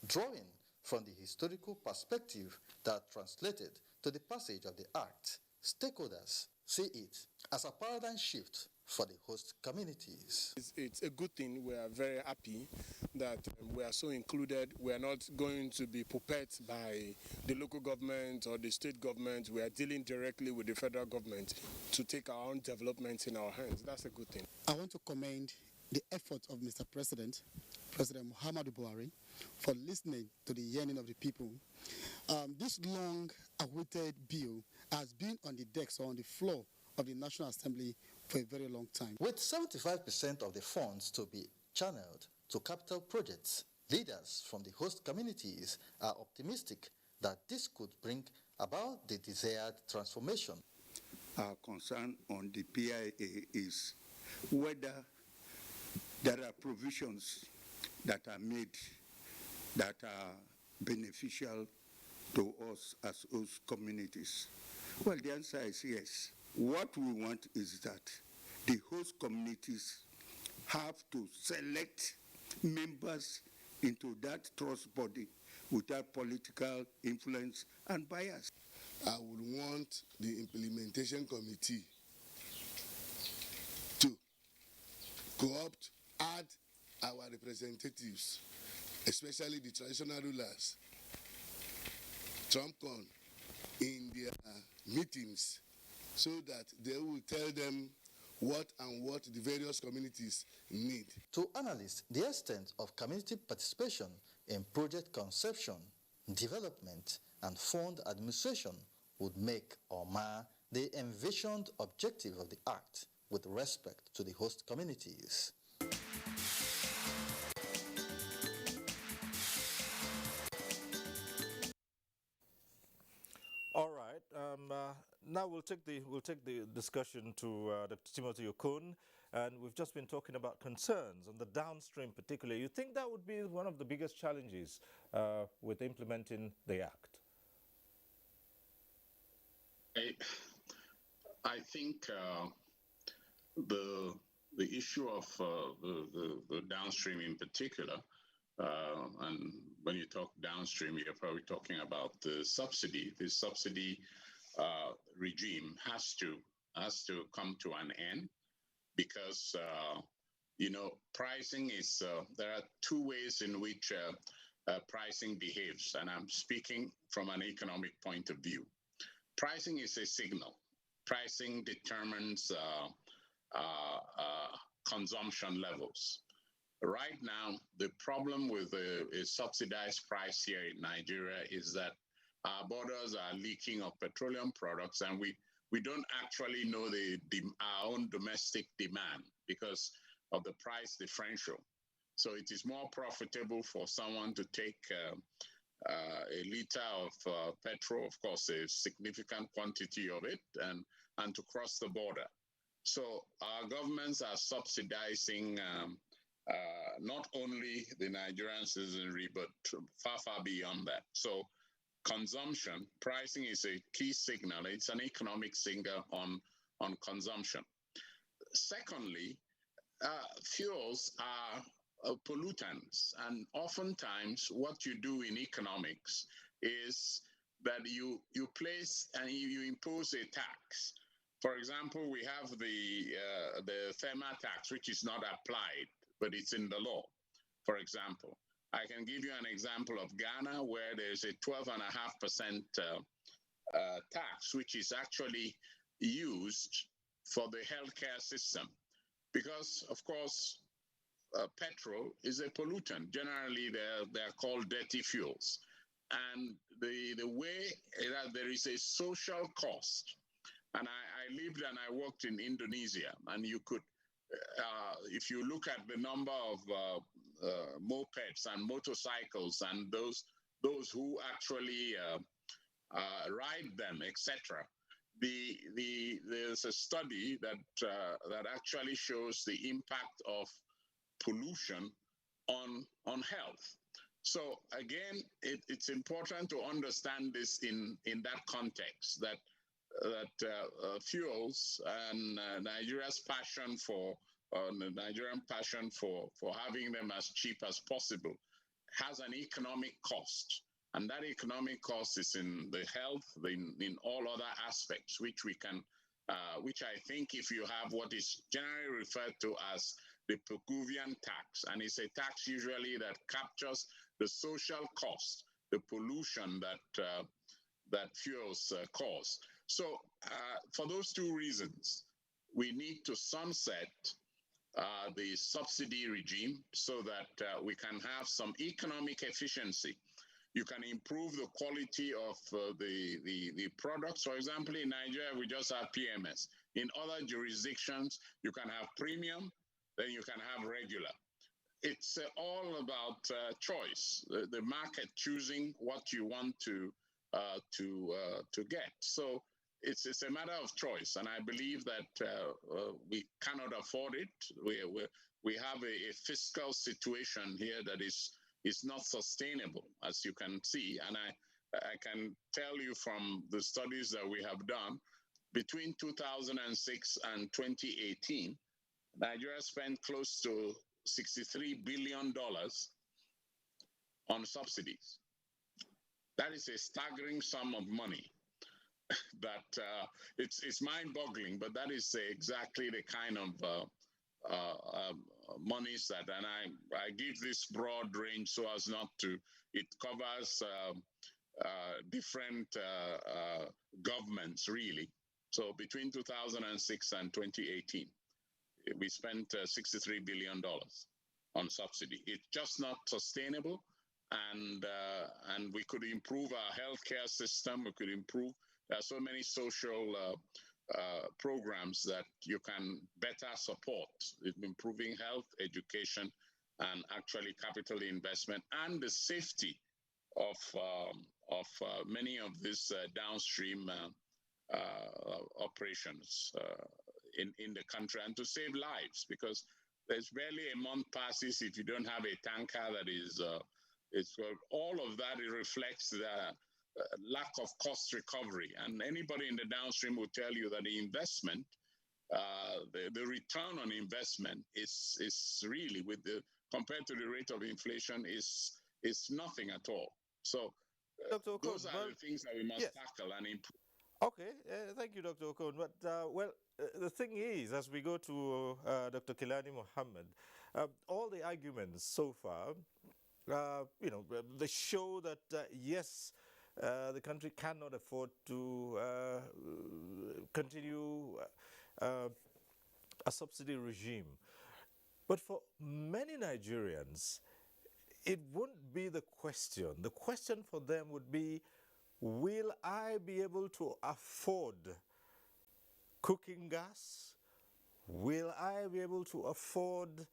Drawing from the historical perspective that translated to the passage of the Act, stakeholders see it as a paradigm shift for the host communities. It's a good thing. We are very happy that we are so included. We are not going to be puppets by the local government or the state government. We are dealing directly with the federal government to take our own development in our hands. That's a good thing. I want to commend the effort of Mr. President Muhammadu Buhari, for listening to the yearning of the people. This long-awaited bill has been on the decks or on the floor of the National Assembly for a very long time. With 75% of the funds to be channeled to capital projects, leaders from the host communities are optimistic that this could bring about the desired transformation. Our concern on the PIA is whether there are provisions that are made that are beneficial to us as host communities. Well, the answer is yes. What we want is that the host communities have to select members into that trust body without political influence and bias. I would want the implementation committee to co-opt, add our representatives, especially the traditional rulers, TrumpCon, in their meetings, so that they will tell them what the various communities need. To analysts, the extent of community participation in project conception, development, and fund administration would make or mar the envisioned objective of the Act with respect to the host communities. All right. Now we'll take the discussion to Dr. Timothy Okun, and we've just been talking about concerns on the downstream, particularly. You think that would be one of the biggest challenges with implementing the Act? I think the issue of the downstream in particular, and when you talk downstream, you're probably talking about the subsidy. The subsidy regime has to come to an end, because pricing is there are two ways in which pricing behaves, and I'm speaking from an economic point of view. Pricing is a signal. Pricing determines consumption levels. Right now, the problem with a subsidized price here in Nigeria is that our borders are leaking of petroleum products, and we don't actually know our own domestic demand because of the price differential. So it is more profitable for someone to take a liter of petrol, of course, a significant quantity of it, and to cross the border. So our governments are subsidizing not only the Nigerian citizenry, but far, far beyond that. So consumption, pricing is a key signal. It's an economic signal on consumption. Secondly, fuels are pollutants, and oftentimes what you do in economics is that you place and you impose a tax. For example, we have the FEMA tax, which is not applied, but it's in the law. For example, I can give you an example of Ghana, where there's a 12.5% tax, which is actually used for the healthcare system. Because, of course, petrol is a pollutant. Generally, they're called dirty fuels. And the way that there is a social cost, and I lived and I worked in Indonesia, and you could, if you look at the number of mopeds and motorcycles and those who actually ride them, etc., there's a study that actually shows the impact of pollution on health. So again, it's important to understand this in that context, that fuels and Nigeria's passion for the Nigerian passion for having them as cheap as possible has an economic cost. And that economic cost is in the health, in all other aspects, which we can, which I think if you have what is generally referred to as the Pekuvian tax, and it's a tax usually that captures the social cost, the pollution that fuels cause. So for those two reasons, we need to sunset the subsidy regime so that we can have some economic efficiency. You can improve the quality of the products. For example, in Nigeria, we just have PMS. In other jurisdictions, you can have premium, then you can have regular. It's all about choice, the market choosing what you want to get. So it's a matter of choice, and I believe that we cannot afford it. We have a fiscal situation here that is not sustainable, as you can see, and I can tell you from the studies that we have done, between 2006 and 2018, Nigeria spent close to $63 billion on subsidies. That is a staggering sum of money. That it's mind-boggling, but that is exactly the kind of monies that, and I give this broad range so as not to, it covers different governments really. So between 2006 and 2018, we spent $63 billion on subsidy. It's just not sustainable, and we could improve our healthcare system. We could improve. There are so many social programs that you can better support, improving health, education, and actually capital investment, and the safety of many of these downstream operations in the country, and to save lives, because there's barely a month passes if you don't have a tanker that is, all of that, it reflects the lack of cost recovery. And anybody in the downstream will tell you that the investment, the return on investment is really, compared to the rate of inflation, is nothing at all. So Dr. Okon, those are the things that we must tackle and improve. Okay, thank you, Dr. Okon. But, the thing is, as we go to Dr. Kilani Mohammed, all the arguments so far, they show that, yes, the country cannot afford to continue a subsidy regime. But for many Nigerians, it wouldn't be the question. The question for them would be, will I be able to afford cooking gas? Will I be able to afford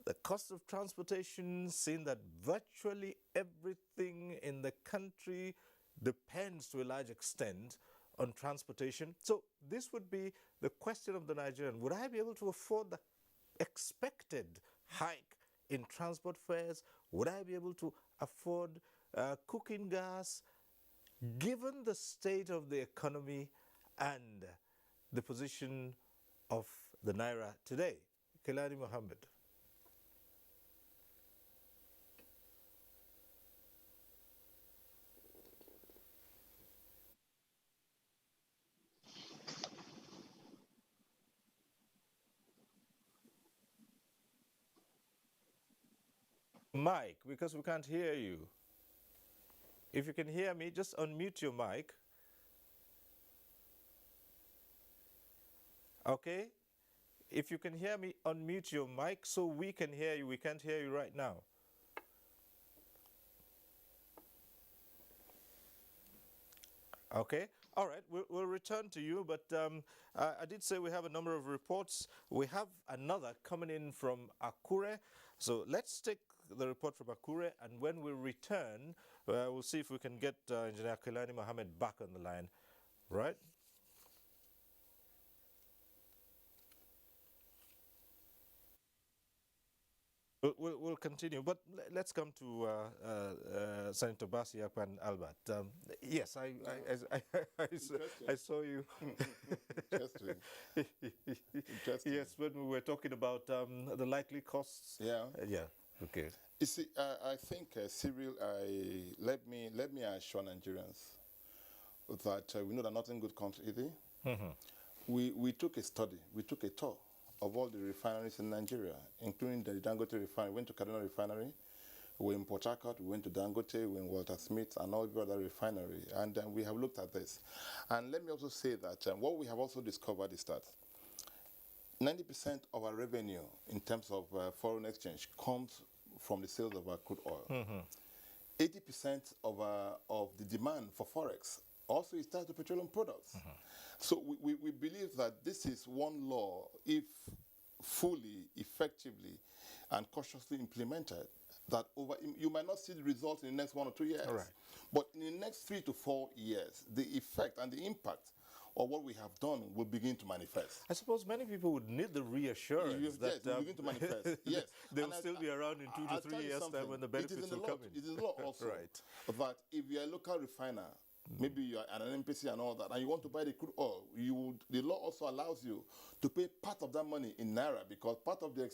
the cost of transportation, seeing that virtually everything in the country depends to a large extent on transportation? So this would be the question of the Nigerian. Would I be able to afford the expected hike in transport fares? Would I be able to afford cooking gas, given the state of the economy and the position of the Naira today? Kelani Mohammed. Mike, because we can't hear you. If you can hear me, just unmute your mic. Okay? If you can hear me, unmute your mic so we can hear you. We can't hear you right now. Okay? All right, we'll return to you, but I did say we have a number of reports. We have another coming in from Akure. So let's take the report from Akure, and when we return, we'll see if we can get Engineer Kelani Mohammed back on the line. Right? We'll continue, but let's come to Senator Basiak and Albert. Yes, I saw you. Interesting. Yes, when we were talking about the likely costs. Yeah. Yeah. Okay. You see, I think, Cyril, let me assure Nigerians that we know that nothing good comes easy. We took a study, we took a tour of all the refineries in Nigeria, including the Dangote refinery. We went to Kaduna refinery, we were in Port Harcourt, we went to Dangote, we were in Walter Smith, and all the other refinery. And we have looked at this. And let me also say that what we have also discovered is that 90% of our revenue in terms of foreign exchange comes from the sales of our crude oil. 80% of the demand for Forex also is tied to petroleum products. So we believe that this is one law, if fully, effectively, and cautiously implemented, that you might not see the result in the next 1 or 2 years. All right. But in the next 3 to 4 years, the effect and the impact of what we have done will begin to manifest. I suppose many people would need the reassurance that will begin to manifest. Yes, they will still be around in 2 to 3 years' time when the benefits will come in. It is a law also right. that if you're a local refiner, maybe you're an NPC and all that, and you want to buy the crude oil, the law also allows you to pay part of that money in Naira, because part of the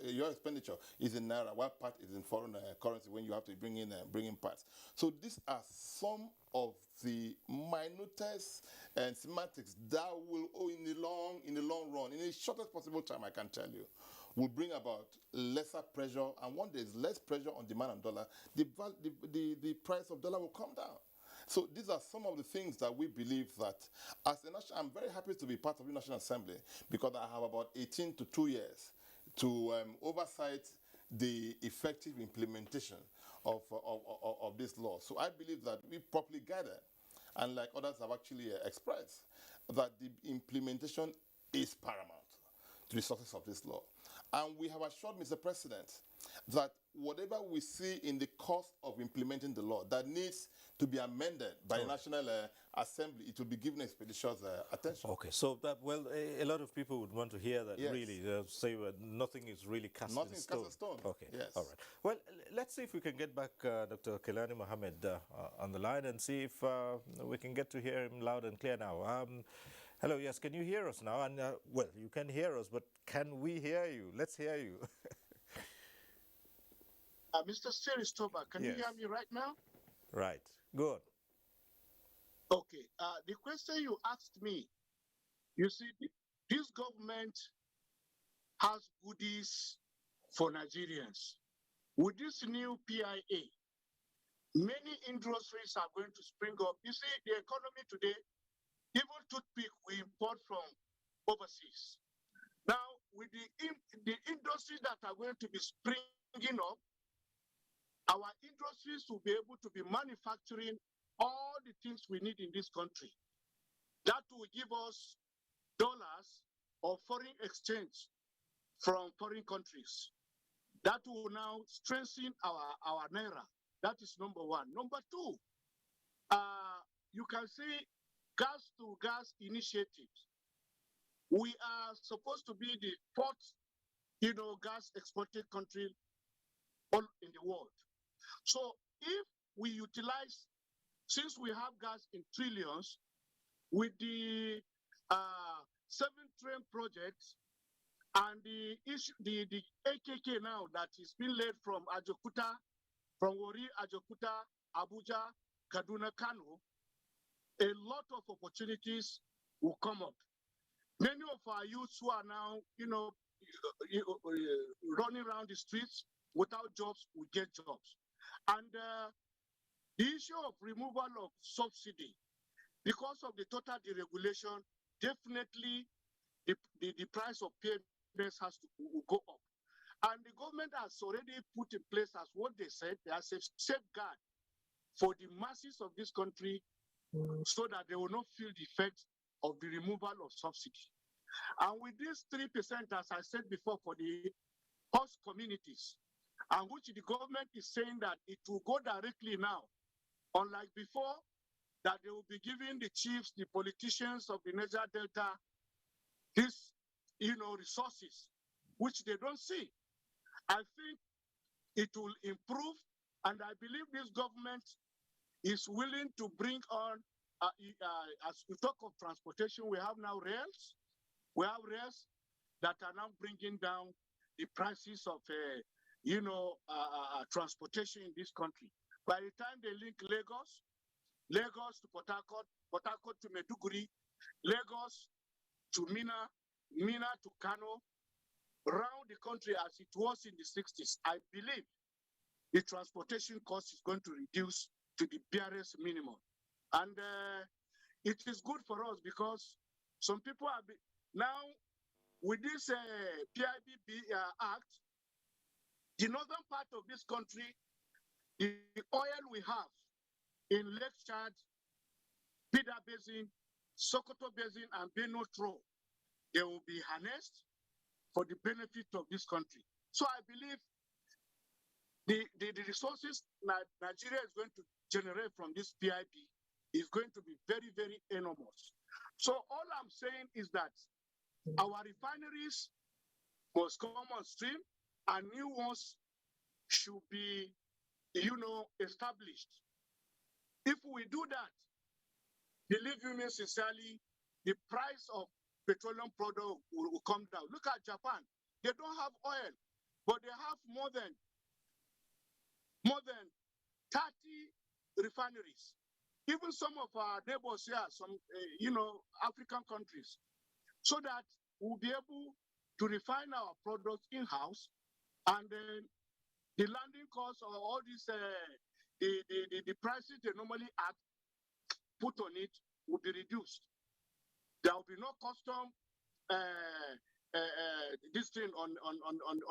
your expenditure is in Naira, while part is in foreign currency when you have to bring in parts. So these are some of the minutest and semantics that will, in the long run, in the shortest possible time, I can tell you, will bring about lesser pressure. And when there's less pressure on demand on dollar, the price of dollar will come down. So these are some of the things that we believe that, as a nation, I'm very happy to be part of the National Assembly, because I have about 18 to 2 years to oversight the effective implementation of this law. So I believe that we properly guided, and like others have actually expressed, that the implementation is paramount to the success of this law. And we have assured Mr. President that whatever we see in the course of implementing the law that needs to be amended by the National Assembly, it will be given expeditious attention. Okay, so that, well, a lot of people would want to hear that. Yes. Really, say nothing is really cast Nothing in is stone. cast in stone. Okay, yes. All right. Well, let's see if we can get back Dr. Kelani Mohammed on the line and see if we can get to hear him loud and clear now. Hello, yes, can you hear us now? And well, you can hear us, but can we hear you? Let's hear you. Mr. Stoba, can you hear me right now? Right. Good. Okay. The question you asked me, you see, this government has goodies for Nigerians. With this new PIA, many industries are going to spring up. You see, the economy today, even toothpick we import from overseas. Now, with the industries that are going to be springing up, our industries will be able to be manufacturing all the things we need in this country. That will give us dollars or foreign exchange from foreign countries. That will now strengthen our naira. That is number one. Number two, you can see gas to gas initiatives. We are supposed to be the fourth, gas exporting country all in the world. So if we utilize, since we have gas in trillions, with the 7 train projects and the AKK now that is being led from Ajokuta, from Wari, Ajokuta, Abuja, Kaduna, Kano, a lot of opportunities will come up. Many of our youths who are now, running around the streets without jobs will get jobs. And the issue of removal of subsidy, because of the total deregulation, definitely the price of payments has to go up. And the government has already put in place, as what they said, as a safeguard for the masses of this country so that they will not feel the effect of the removal of subsidy. And with this 3%, as I said before, for the host communities, and which the government is saying that it will go directly now, unlike before, that they will be giving the chiefs, the politicians of the Niger Delta, these, resources, which they don't see. I think it will improve, and I believe this government is willing to bring on, as we talk of transportation, we have now rails. We have rails that are now bringing down the prices of, transportation in this country. By the time they link Lagos to Port Harcourt, Port Harcourt to Maiduguri, Lagos to Mina, Mina to Kano, around the country as it was in the 60s, I believe the transportation cost is going to reduce to the barest minimum. And it is good for us because some people are now with this PIB Act, the northern part of this country, the oil we have in Lake Chad, Bida Basin, Sokoto Basin, and Benue Trough, they will be harnessed for the benefit of this country. So I believe the resources Nigeria is going to generate from this PIP is going to be very, very enormous. So all I'm saying is that our refineries must come on stream and new ones should be, established. If we do that, believe you me sincerely, the price of petroleum product will come down. Look at Japan. They don't have oil, but they have more than 30 refineries. Even some of our neighbors here, some, African countries, so that we'll be able to refine our products in-house, and then the landing costs or all these, the prices they normally put on it will be reduced. There will be no custom this thing on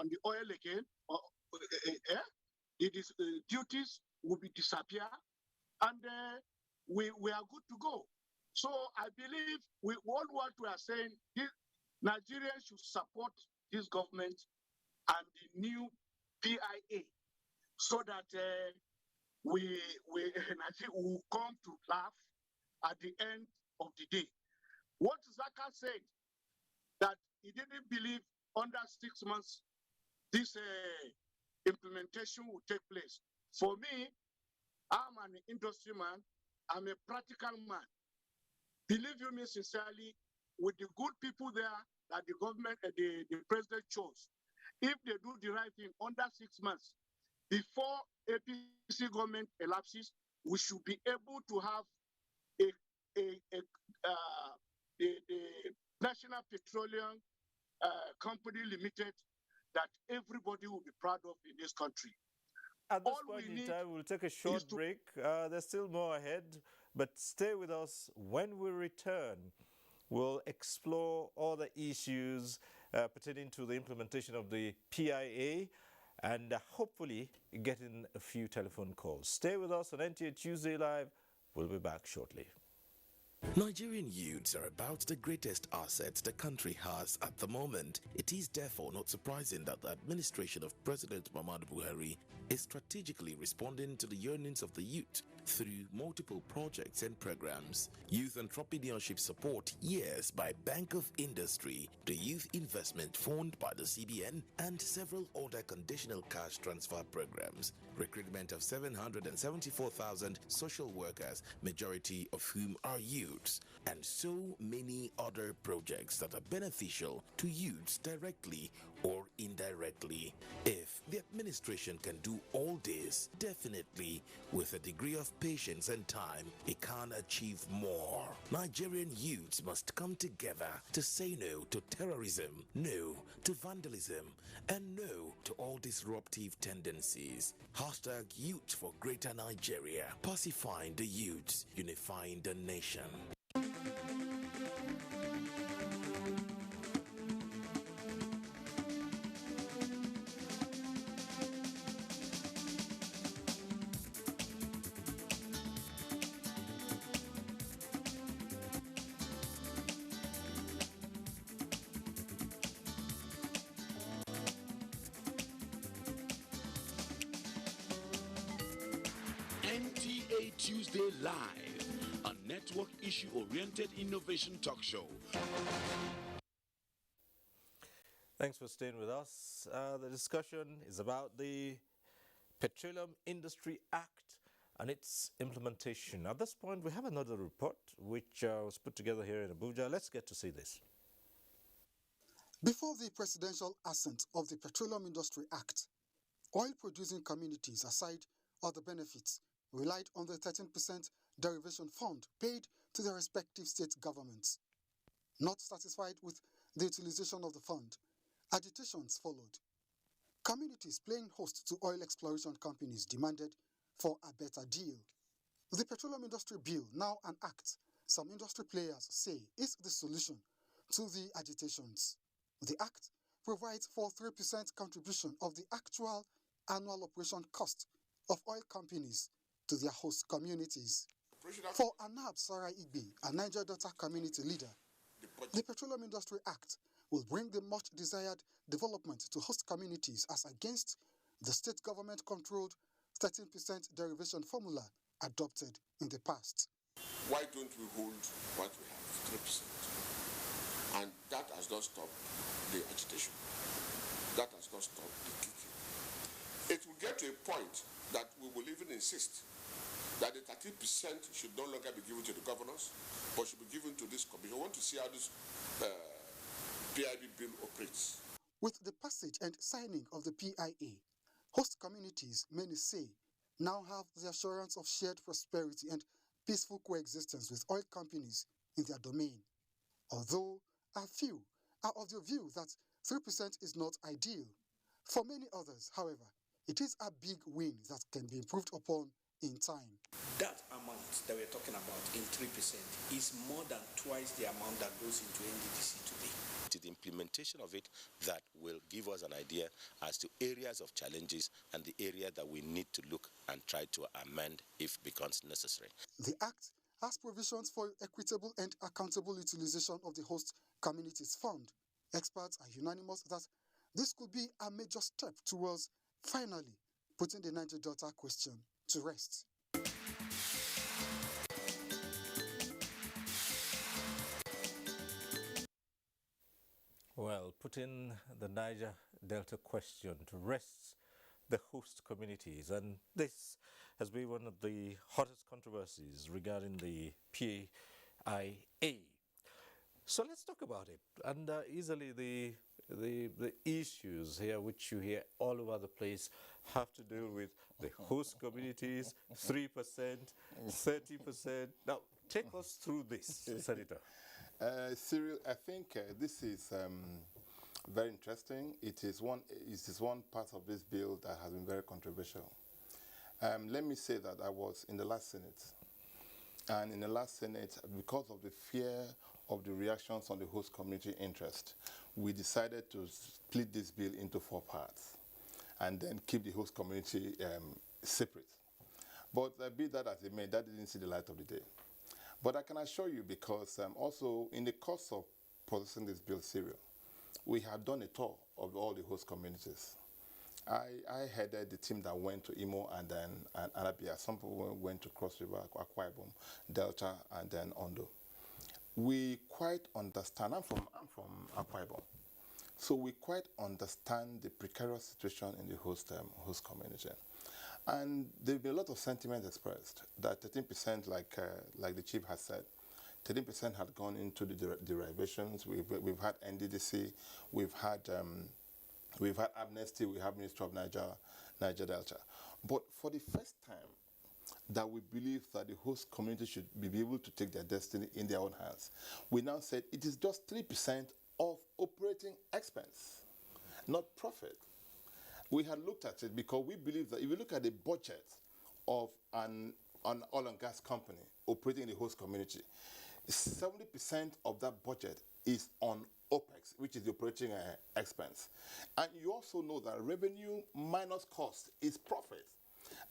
the oil again. Duties will be disappear, and we are good to go. So I believe what we are saying, Nigerians should support this government and the new PIA, so that Nigeria will come to laugh at the end of the day. What Zaka said, that he didn't believe under 6 months this implementation will take place. For me, I'm an industry man, I'm a practical man. Believe you me sincerely, with the good people there that the government and the president chose, if they do the right thing under 6 months, before APC government elapses, we should be able to have the National Petroleum Company Limited that everybody will be proud of in this country. At this point in time, we'll take a short break. There's still more ahead, but stay with us. When we return, we'll explore all the issues pertaining to the implementation of the PIA and hopefully getting a few telephone calls. Stay with us on NTA Tuesday Live. We'll be back shortly. Nigerian youths are about the greatest asset the country has at the moment. It is therefore not surprising that the administration of President Muhammadu Buhari is strategically responding to the yearnings of the youth through multiple projects and programs. Youth Entrepreneurship Support Years by Bank of Industry, the Youth Investment Fund by the CBN, and several other conditional cash transfer programs. Recruitment of 774,000 social workers, majority of whom are youths, and so many other projects that are beneficial to youths directly or indirectly. If the administration can do all this, definitely with a degree of patience and time, it can achieve more. Nigerian youths must come together to say no to terrorism, no to vandalism, and no to all disruptive tendencies. Hashtag Youth for Greater Nigeria, pacifying the youths, unifying the nation. NTA Tuesday Live, a network issue-oriented innovation talk show. Thanks for staying with us. The discussion is about the Petroleum Industry Act and its implementation. At this point, we have another report which was put together here in Abuja. Let's get to see this. Before the presidential assent of the Petroleum Industry Act, oil-producing communities, aside other benefits, relied on the 13% derivation fund paid to their respective state governments. Not satisfied with the utilization of the fund, agitations followed. Communities playing host to oil exploration companies demanded for a better deal. The Petroleum Industry Bill, now an act, some industry players say is the solution to the agitations. The act provides for 3% contribution of the actual annual operation cost of oil companies to their host communities. For Anab Sarai Igbe, a Niger Delta community leader, the Petroleum Industry Act will bring the much desired development to host communities as against the state government-controlled 13% derivation formula adopted in the past. Why don't we hold what we have, 3%? And that has not stopped the agitation. That has not stopped the kicking. It will get to a point that we will even insist that the 13% should no longer be given to the governors, but should be given to this commission. I want to see how this PIB bill operates. With the passage and signing of the PIA, host communities, many say, now have the assurance of shared prosperity and peaceful coexistence with oil companies in their domain. Although a few are of the view that 3% is not ideal. For many others, however, it is a big win that can be improved upon in time. That amount that we're talking about in 3% is more than twice the amount that goes into NDDC today. It is the implementation of it that will give us an idea as to areas of challenges and the area that we need to look and try to amend if becomes necessary. The Act has provisions for equitable and accountable utilization of the host communities fund. Experts are unanimous that this could be a major step towards finally putting the Niger Delta question to rest. Well, putting the Niger Delta question to rest the host communities, and this has been one of the hottest controversies regarding the PIA. So let's talk about it. And easily the issues here, which you hear all over the place, have to do with the host communities, 3%, 30%. Now, take us through this, Senator. Cyril, I think this is very interesting. It is one part of this bill that has been very controversial. Let me say that I was in the last Senate. And in the last Senate, because of the fear of the reactions on the host community interest, we decided to split this bill into 4 parts and then keep the host community separate. But be that as it may, that didn't see the light of the day. But I can assure you, because also in the course of processing this bill, Cyril, we have done a tour of all the host communities. I headed the team that went to Imo and then Arabia. Some people went to Cross River, Akwa Ibom, Delta, and then Ondo. We quite understand. I'm from Akwa Ibom, so we quite understand the precarious situation in the host community. And there's been a lot of sentiment expressed that 13%, like the chief has said, 13% had gone into the derivations. We've had NDDC, we've had Amnesty, we have Ministry of Niger Delta. But for the first time, that we believe that the host community should be able to take their destiny in their own hands, we now said it is just 3% of operating expense, not profit. We had looked at it because we believe that if you look at the budget of an oil and gas company operating in the host community, 70% of that budget is on OPEX, which is the operating expense. And you also know that revenue minus cost is profit.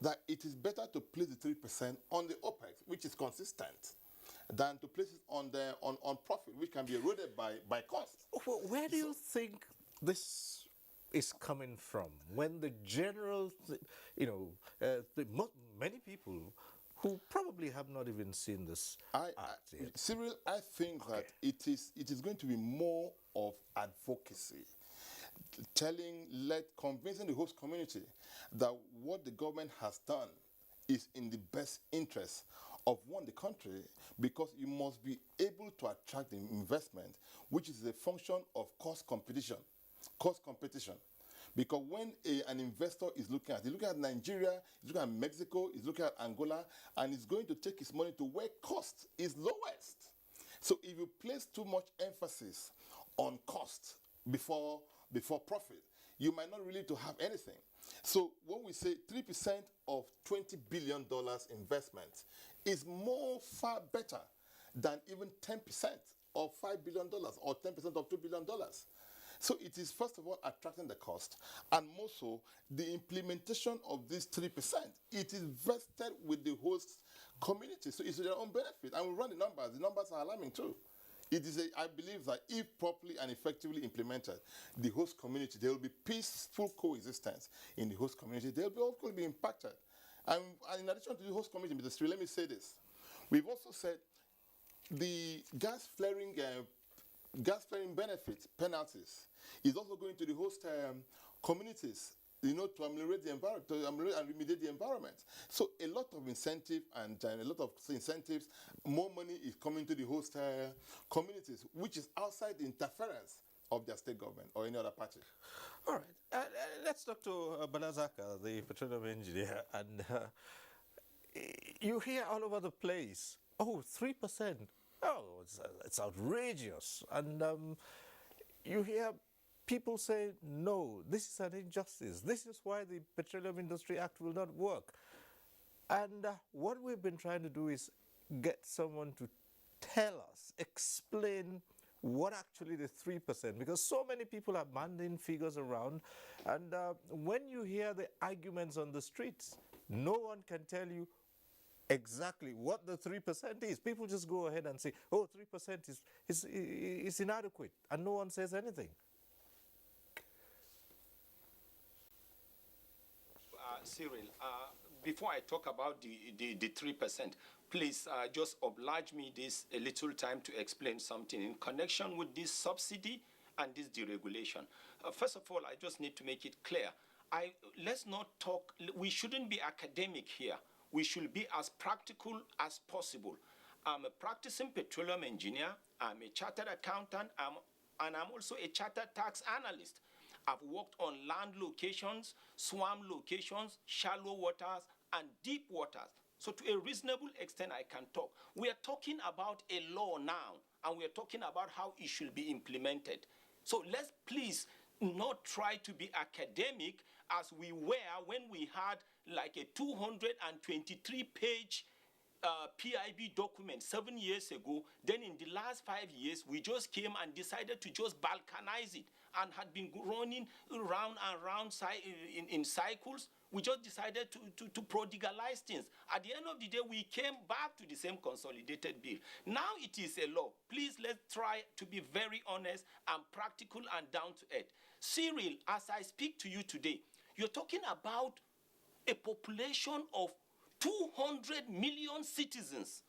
That it is better to place the 3% on the OPEX, which is consistent, than to place it on profit, which can be eroded by cost. Well, where do you think this is coming from? When the general, many people who probably have not even seen this act yet. Cyril, I think that it is going to be more of advocacy, convincing the host community that what the government has done is in the best interest of the country, because you must be able to attract the investment, which is a function of cost competition. Because when an investor is looking at Nigeria, he's looking at Mexico, he's looking at Angola, and he's going to take his money to where cost is lowest. So if you place too much emphasis on cost before profit, you might not really to have anything. So when we say 3% of $20 billion investment is far better than even 10% of $5 billion or 10% of $2 billion. So it is, first of all, attracting the cost, and more so, the implementation of this 3%. It is vested with the host community, so it's to their own benefit. And we run the numbers are alarming too. I believe that if properly and effectively implemented, the host community, there will be peaceful coexistence in the host community. They will be impacted. And in addition to the host community, Mr. Sri, let me say this. We've also said the gas flaring benefits, penalties, is also going to the host communities, to ameliorate the environment, to ameliorate and remediate the environment. So a lot of incentive more money is coming to the host communities, which is outside the interference of their state government or any other party. All right. Let's talk to Balazaka, the petroleum engineer. And you hear all over the place, 3%. Oh, it's outrageous. And you hear people say, no, this is an injustice. This is why the Petroleum Industry Act will not work. And what we've been trying to do is get someone to tell us, explain what actually the 3%, because so many people are banding figures around. And when you hear the arguments on the streets, no one can tell you exactly what the 3% is. People just go ahead and say, 3% is inadequate, and no one says anything. Cyril, before I talk about the 3%, please just oblige me this a little time to explain something in connection with this subsidy and this deregulation. First of all, I just need to make it clear. Let's not talk, we shouldn't be academic here. We should be as practical as possible. I'm a practicing petroleum engineer, I'm a chartered accountant, and I'm also a chartered tax analyst. I've worked on land locations, swamp locations, shallow waters, and deep waters. So to a reasonable extent, I can talk. We are talking about a law now, and we are talking about how it should be implemented. So let's please not try to be academic as we were when we had like a 223-page PIB document 7 years ago. Then in the last 5 years, we just came and decided to just balkanize it and had been running round and round in cycles. We just decided to prodigalize things. At the end of the day, we came back to the same consolidated bill. Now it is a law. Please, let's try to be very honest and practical and down to earth. Cyril, as I speak to you today, you're talking about a population of 200 million citizens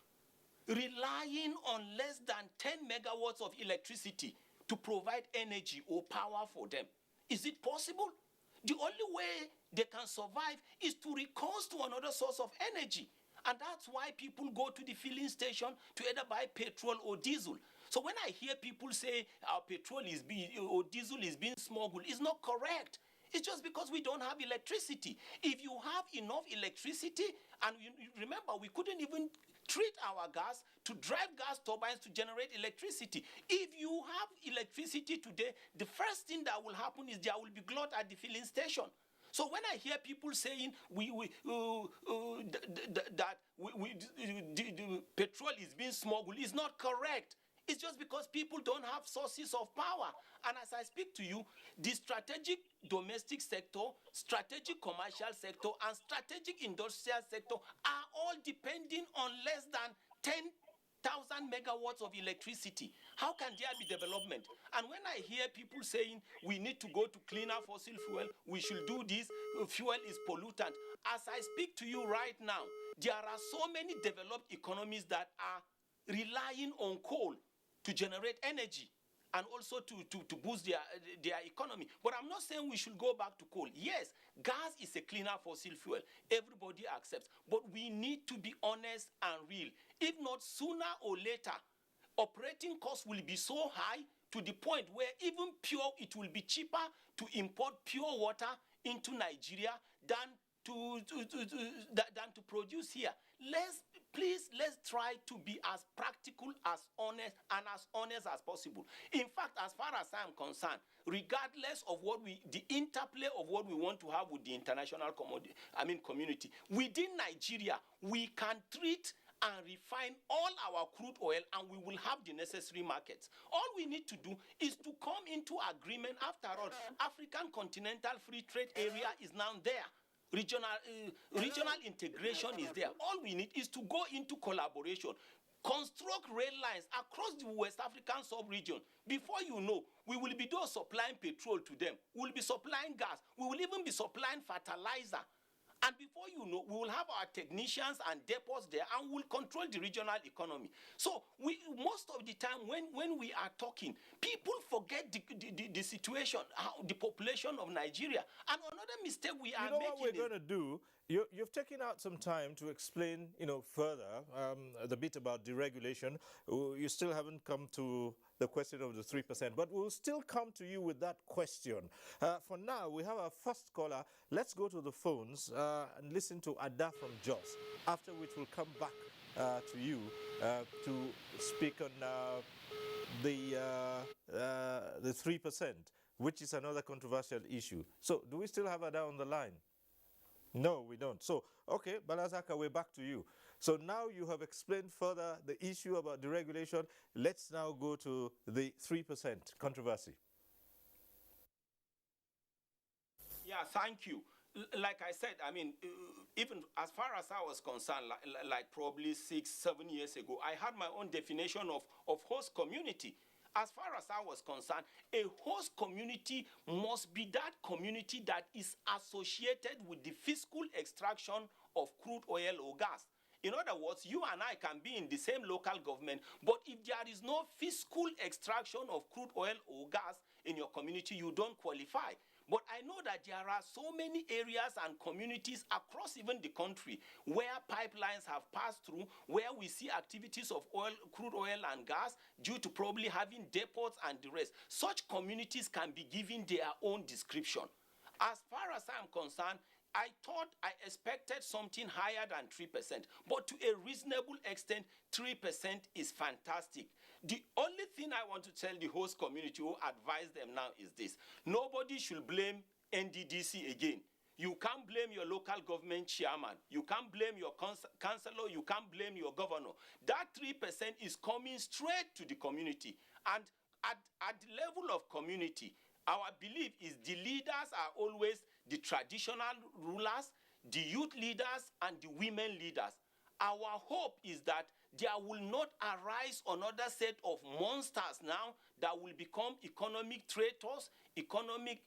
relying on less than 10 megawatts of electricity to provide energy or power for them. Is it possible? The only way they can survive is to recourse to another source of energy. And that's why people go to the filling station to either buy petrol or diesel. So when I hear people say our petrol or diesel is being smuggled, it's not correct. It's just because we don't have electricity. If you have enough electricity, and you remember, we couldn't even treat our gas to drive gas turbines to generate electricity. If you have electricity today, the first thing that will happen is there will be glut at the filling station. So when I hear people saying that the petrol is being smuggled, it's not correct. It's just because people don't have sources of power. And as I speak to you, the strategic domestic sector, strategic commercial sector, and strategic industrial sector are all depending on less than 10,000 megawatts of electricity. How can there be development? And when I hear people saying we need to go to cleaner fossil fuel, we should do this, fuel is pollutant. As I speak to you right now, there are so many developed economies that are relying on coal to generate energy and also to boost their economy. But I'm not saying we should go back to coal. Yes, gas is a cleaner fossil fuel. Everybody accepts. But we need to be honest and real. If not, sooner or later, operating costs will be so high to the point where even it will be cheaper to import pure water into Nigeria than to produce here. Let's try to be as practical, as honest, and as honest as possible. In fact, as far as I'm concerned, regardless of the interplay of what we want to have with the international community, within Nigeria, we can treat and refine all our crude oil, and we will have the necessary markets. All we need to do is to come into agreement. After all, African Continental Free Trade Area is now there. Regional integration is there. All we need is to go into collaboration, construct rail lines across the West African sub-region. Before you know, we will be those supplying petrol to them. We will be supplying gas. We will even be supplying fertilizer. And before you know, we will have our technicians and depots there, and we'll control the regional economy. So most of the time when we are talking, people forget the situation, the population of Nigeria. And another mistake we are making. What we're going to do? You've taken out some time to explain, further the bit about deregulation. You still haven't come to the question of the 3%, but we'll still come to you with that question. For now, we have our first caller. Let's go to the phones and listen to Ada from Jos, after which we'll come back to you to speak on the 3%, which is another controversial issue. So, do we still have Ada on the line? No, we don't. So, okay, Balazaka, we're back to you. So now you have explained further the issue about deregulation. Let's now go to the 3% controversy. Yeah, thank you. Like I said, even as far as I was concerned, like probably 6-7 years ago, I had my own definition of host community. As far as I was concerned, a host community must be that community that is associated with the fiscal extraction of crude oil or gas. In other words, you and I can be in the same local government, but if there is no fiscal extraction of crude oil or gas in your community, you don't qualify. But I know that there are so many areas and communities across even the country where pipelines have passed through, where we see activities of crude oil and gas due to probably having depots and the rest. Such communities can be given their own description. As far as I'm concerned, I expected something higher than 3%, but to a reasonable extent, 3% is fantastic. The only thing I want to tell the host community or advise them now is this: nobody should blame NDDC again. You can't blame your local government chairman. You can't blame your councillor. You can't blame your governor. That 3% is coming straight to the community. And at the level of community, our belief is the leaders are always the traditional rulers, the youth leaders, and the women leaders. Our hope is that there will not arise another set of monsters now that will become economic traitors, economic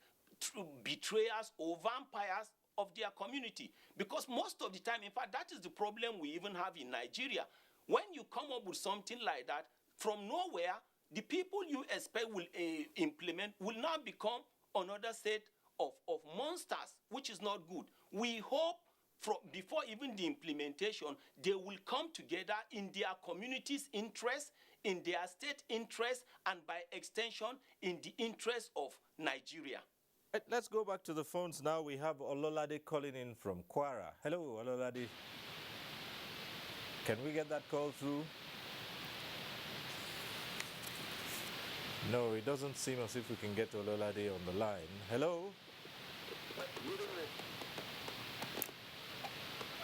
betrayers, or vampires of their community. Because most of the time, in fact, that is the problem we even have in Nigeria. When you come up with something like that, from nowhere, the people you expect will implement will now become another set of monsters, which is not good. We hope before even the implementation, they will come together in their community's interest, in their state interest, and by extension, in the interest of Nigeria. Let's go back to the phones now. We have Ololade calling in from Kwara. Hello, Ololade. Can we get that call through? No, it doesn't seem as if we can get Ololade on the line. Hello? Good evening.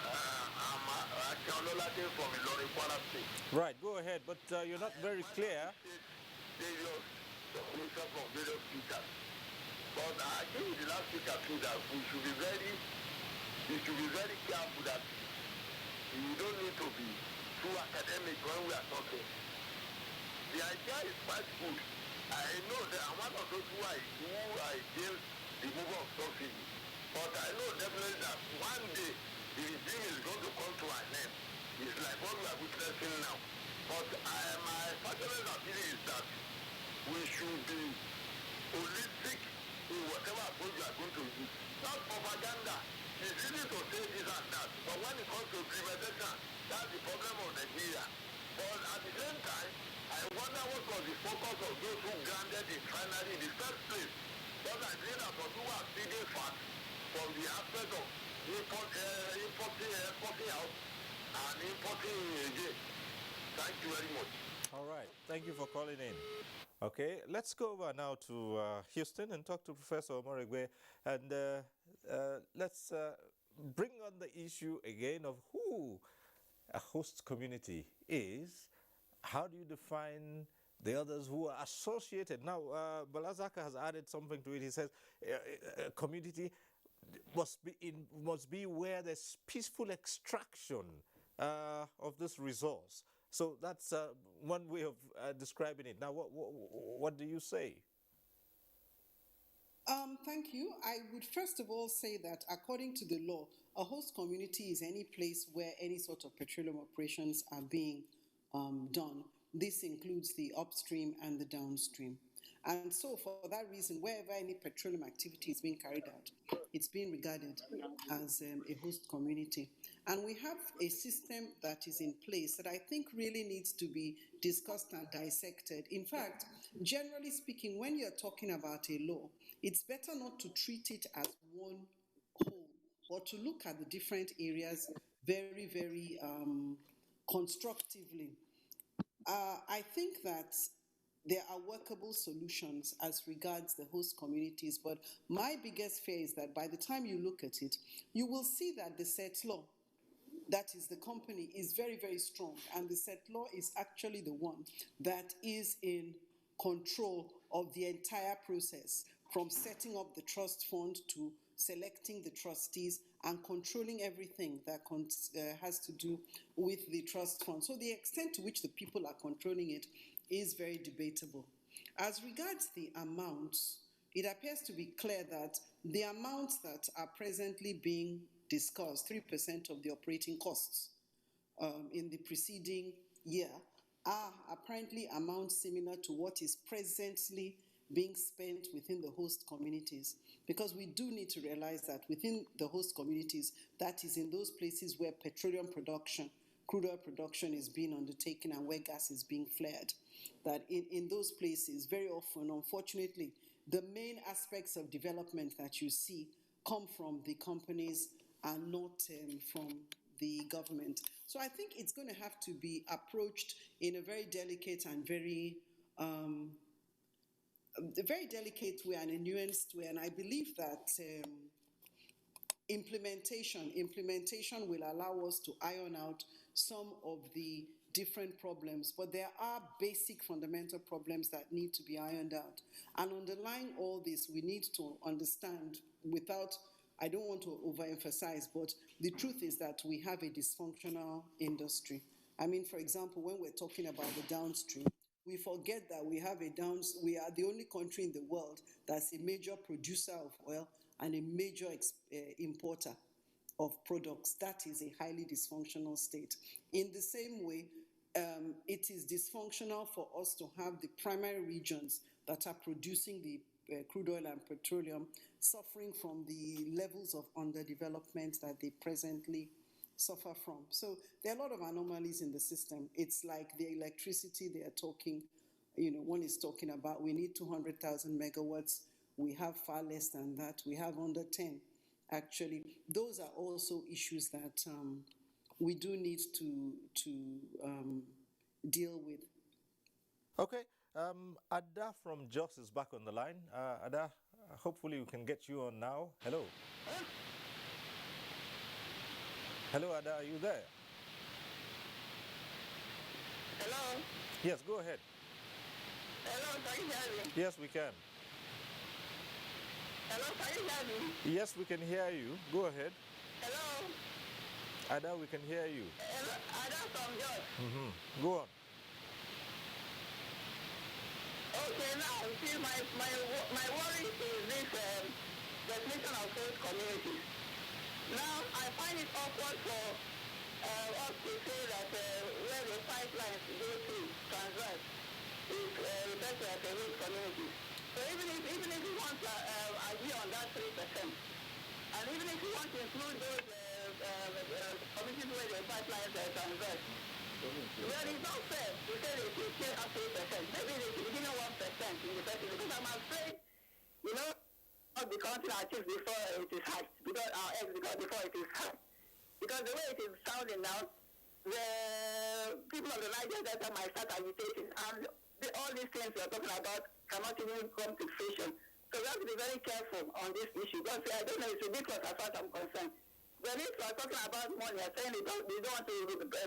I'm Ololade from Ilorin, Kwara State. Right, go ahead, but you're not very clear. Various solutions from various speakers. But I agree with the last speaker too that we should be very careful that we don't need to be too academic when we are talking. The idea is quite good. I know that I'm one of those who are against the move of subsidy. But I know definitely that one day the regime is going to come to an end. It's like what we are witnessing now. But my personal opinion is that we should be holistic in whatever approach we are going to use. Not propaganda. It's easy to say this and that. But when it comes to implementation, that's the problem of Nigeria. But at the same time, I wonder what was the focus of those who granted it finally in the first place. Because I think that for who are feeding fat from the aspect of importing out and importing again. Thank you very much. All right. Thank you for calling in. Okay, let's go over now to Houston and talk to Professor Omoregbe, and let's bring on the issue again of who a host community is. How do you define the others who are associated? Now, Balazaka has added something to it. He says a community must be where there's peaceful extraction of this resource. So that's one way of describing it. Now, what do you say? Thank you. I would first of all say that according to the law, a host community is any place where any sort of petroleum operations are being done. This includes the upstream and the downstream. And so for that reason, wherever any petroleum activity is being carried out, it's being regarded as a host community. And we have a system that is in place that I think really needs to be discussed and dissected. In fact, generally speaking, when you're talking about a law, it's better not to treat it as one whole, but to look at the different areas very, very constructively. I think that there are workable solutions as regards the host communities, but my biggest fear is that by the time you look at it, you will see that the settlor, that is the company, is very, very strong, and the settlor is actually the one that is in control of the entire process, from setting up the trust fund to selecting the trustees and controlling everything that has to do with the trust fund. So the extent to which the people are controlling it is very debatable. As regards the amounts, it appears to be clear that the amounts that are presently being discussed, 3% of the operating costs in the preceding year, are apparently amounts similar to what is presently being spent within the host communities. Because we do need to realize that within the host communities, that is in those places where petroleum production, crude oil production is being undertaken and where gas is being flared, that in those places, very often, unfortunately, the main aspects of development that you see come from the companies and not from the government. So I think it's going to have to be approached in a very delicate and very delicate way and a nuanced way. And I believe that Implementation will allow us to iron out some of the different problems, but there are basic fundamental problems that need to be ironed out. And underlying all this, we need to understand I don't want to overemphasize, but the truth is that we have a dysfunctional industry. I mean, for example, when we're talking about the downstream, we forget that we are the only country in the world that's a major producer of oil and a major importer of products. That is a highly dysfunctional state. In the same way, it is dysfunctional for us to have the primary regions that are producing the crude oil and petroleum suffering from the levels of underdevelopment that they presently suffer from. So there are a lot of anomalies in the system. It's like the electricity they are talking, one is talking about we need 200,000 megawatts. We have far less than that. We have under 10. Actually, those are also issues that we do need to deal with. Okay, Ada from Jos is back on the line. Ada, hopefully we can get you on now. Hello. Hello, Ada, are you there? Hello? Yes, go ahead. Hello, can you hear me? Yes, we can. Hello, can you hear me? Yes, we can hear you. Go ahead. Hello? Ada, we can hear you. Hello, Ada from Jos. Go on. Okay, now, see, my worry is this definition of host communities. Now, I find it awkward for us to say that where the pipelines go through, transverse, is referred to as a host community. So even if you want to agree on that 3%, and even if you want to include those communities where the pipelines are transverse, well, it's not fair to say they should stay up to 8%. Maybe they should be given 1% in the first place, because I'm afraid, not the counting our chips before it is hatched, because our eggs before it is hatched. Because the way it is sounding now, the people of the Niger Delta might start agitating, and all these things we are talking about cannot even come to fruition. So we have to be very careful on this issue. Because I don't know, it's ridiculous as far as I'm concerned. When we are talking about money, I'm saying they don't want to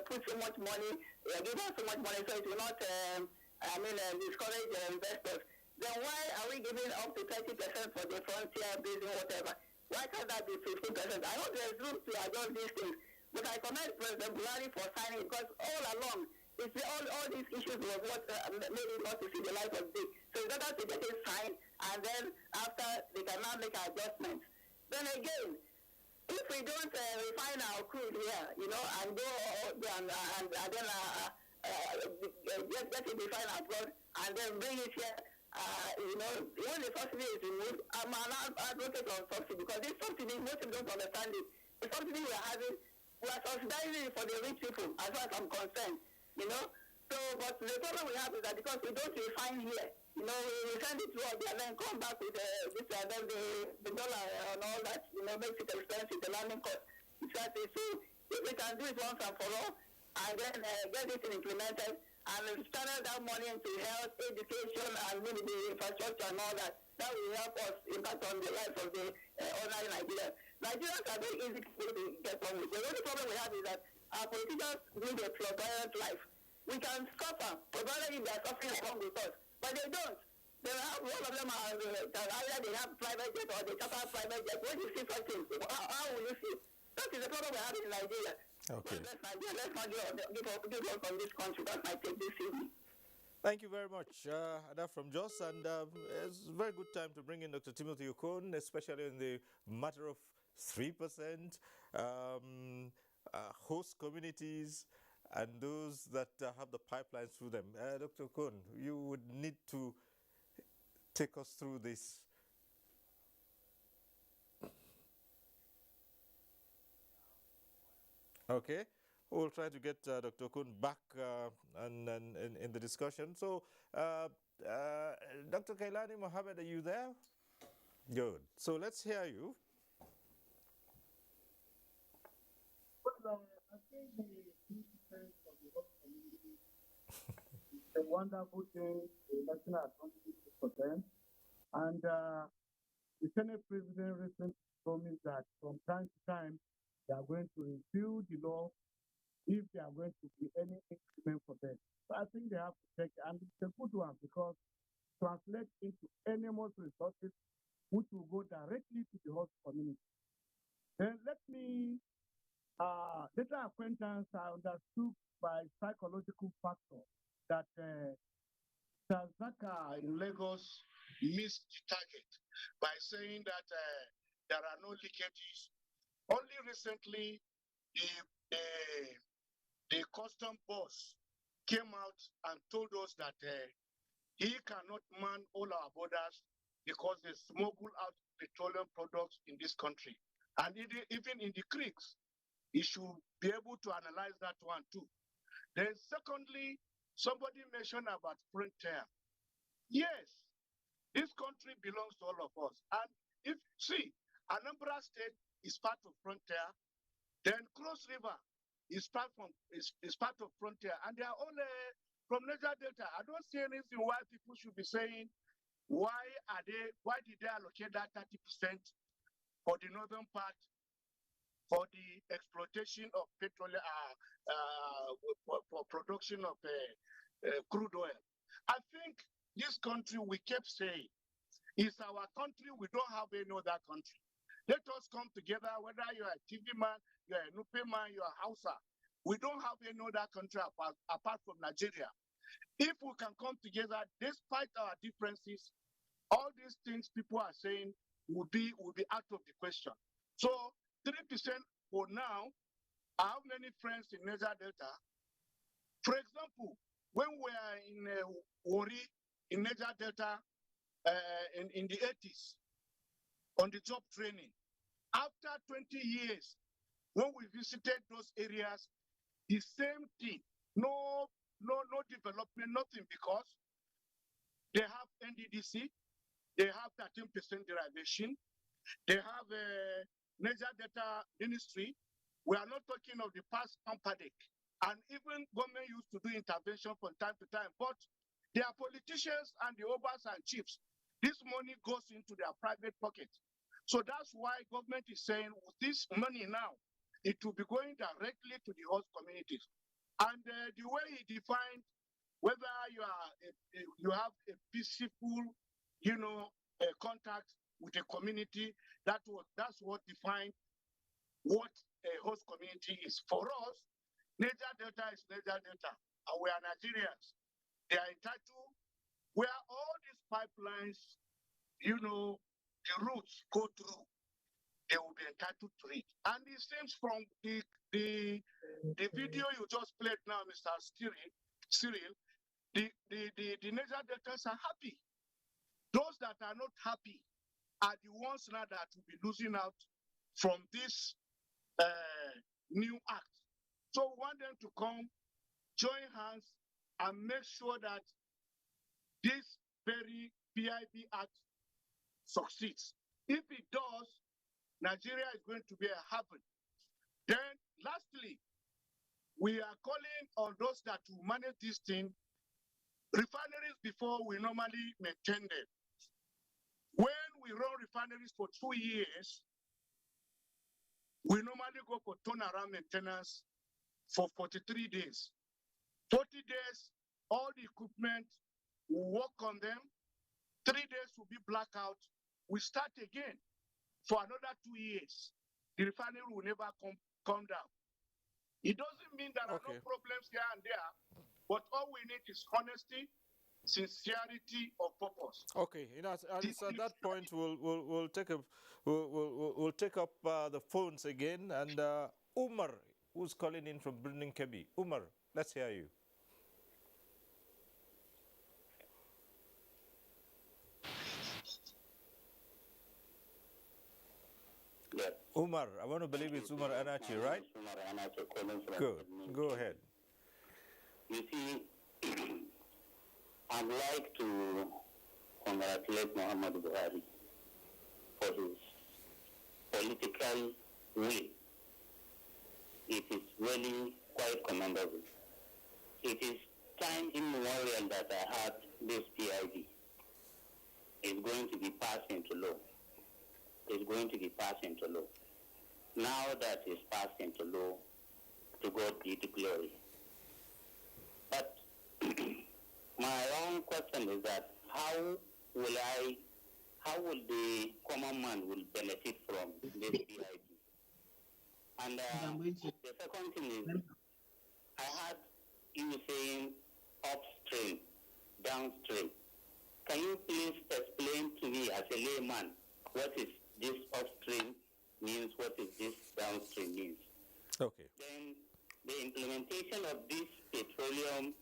put so much money, give us so much money, so it will not, discourage investors. Then why are we giving up to 30% for the frontier basin, whatever? Why can't that be 15%? I know there's room to adjust these things, but I commend President Buhari for signing, because all along, all these issues was what made it not to see the light of day. So it's better to get it signed, and then after they can now make adjustments. Then again, if we don't refine our crude here, and go and then get it refined abroad, and then bring it here, when the subsidy is removed, I'm an advocate of subsidy, because this subsidy, most people don't understand it. The subsidy we are having, we are subsidizing it for the rich people, as far as I'm concerned, So, but the problem we have is that because we don't refine here, we send it through and then come back with this and then the dollar and all that, makes it expensive, the landing cost. Exactly. So if we can do it once and for all, and then get it implemented, and channel that money into health, education, and maybe the infrastructure and all that, that will help us impact on the lives of the ordinary Nigerians. Nigerians are very easy to get on with. The only problem we have is that our politicians live a flamboyant life. We can suffer, provided they are suffering along with us, but they don't. All of them are either they have private jet or they charter private jet. When you see such things, how will you see? That is the problem we have in Nigeria. Okay. Let's not give up on this country. That's my take this evening. Thank you very much, Ada from Jos, and it's a very good time to bring in Dr. Timothy Okon, especially in the matter of 3%, host communities, and those that have the pipelines through them. Dr. Okon, you would need to take us through this. Okay, we'll try to get Dr. Okon back in the discussion. So, Dr. Kailani Mohammed, are you there? Good. So let's hear you. Well, I think the significance of the host community is a wonderful thing the national assembly did for them. And the Senate President recently promised that from time to time they are going to review the law if there are going to be any increment for them. So I think they have to take, and it's a good one because translate into enormous resources which will go directly to the host community. Then let me, later acquaintance, I understood by psychological factor that Tanzaka in Lagos missed the target by saying that there are no leakages. Only recently, the custom boss came out and told us that he cannot man all our borders because they smuggle out petroleum products in this country. And even in the creeks, he should be able to analyze that one too. Then secondly, somebody mentioned about frontier. Yes, this country belongs to all of us. And if, see, Anambra State is part of frontier, then Cross River is part of frontier, and they are all from Niger Delta. I don't see anything why people should be saying, why did they allocate that 30% for the northern part for the exploitation of petroleum, for production of crude oil? I think this country, we kept saying, is our country. We don't have any other country. Let us come together, whether you are a TV man, you are a Nupe man, you are Hausa. We don't have any other country apart from Nigeria. If we can come together, despite our differences, all these things people are saying will be out of the question. So 3% for now. I have many friends in Niger Delta. For example, when we are in Wari, in Niger Delta, in the 80s, on the job training, after 20 years, when we visited those areas, the same thing, no development, nothing, because they have NDDC, they have 13% derivation, they have a Niger Delta Ministry. We are not talking of the past Ampadek. And even government used to do intervention from time to time, but they are politicians and the obas and chiefs. This money goes into their private pockets. So that's why government is saying with this money now, it will be going directly to the host communities. And the way he defined whether you have a peaceful, contact with a community, that's what defined what a host community is. For us, Niger Delta is Niger Delta, and we are Nigerians. They are entitled, where all these pipelines, the routes go through, they will be entitled to it. And it seems from the video you just played now, Mr. Cyril, the Niger Deltas are happy. Those that are not happy are the ones now that will be losing out from this new act. So we want them to come, join hands, and make sure that this very PIB Act succeeds. If it does, Nigeria is going to be a haven. Then, lastly, we are calling on those that will manage this thing. Refineries before, we normally maintain them. When we run refineries for 2 years, we normally go for turnaround maintenance for 43 days. 40 days, all the equipment, we work on them. 3 days will be blackout. We start again for another 2 years. The refinery will never come down. It doesn't mean there are no problems here and there, but all we need is honesty, sincerity of purpose. Okay, it's at that point we'll take up the phones again, and Umar, who's calling in from Birnin Kebbi. Umar, let's hear you. Yes. Umar, I want to believe it's Umar Anachi, right? Umar Anachi calling from Good. Go ahead. You see, I'd like to congratulate Muhammad Buhari for his political will. It is really quite commendable. It is time immemorial that I had this PID is going to be passed into law. is going to be passed into law. Now that it's passed into law, to God be the glory. But my own question is that how will the common man will benefit from this PIB? And the second thing is, I heard you saying upstream, downstream. Can you please explain to me as a layman what is this upstream means, what is this downstream means? Okay. Then the implementation of this petroleum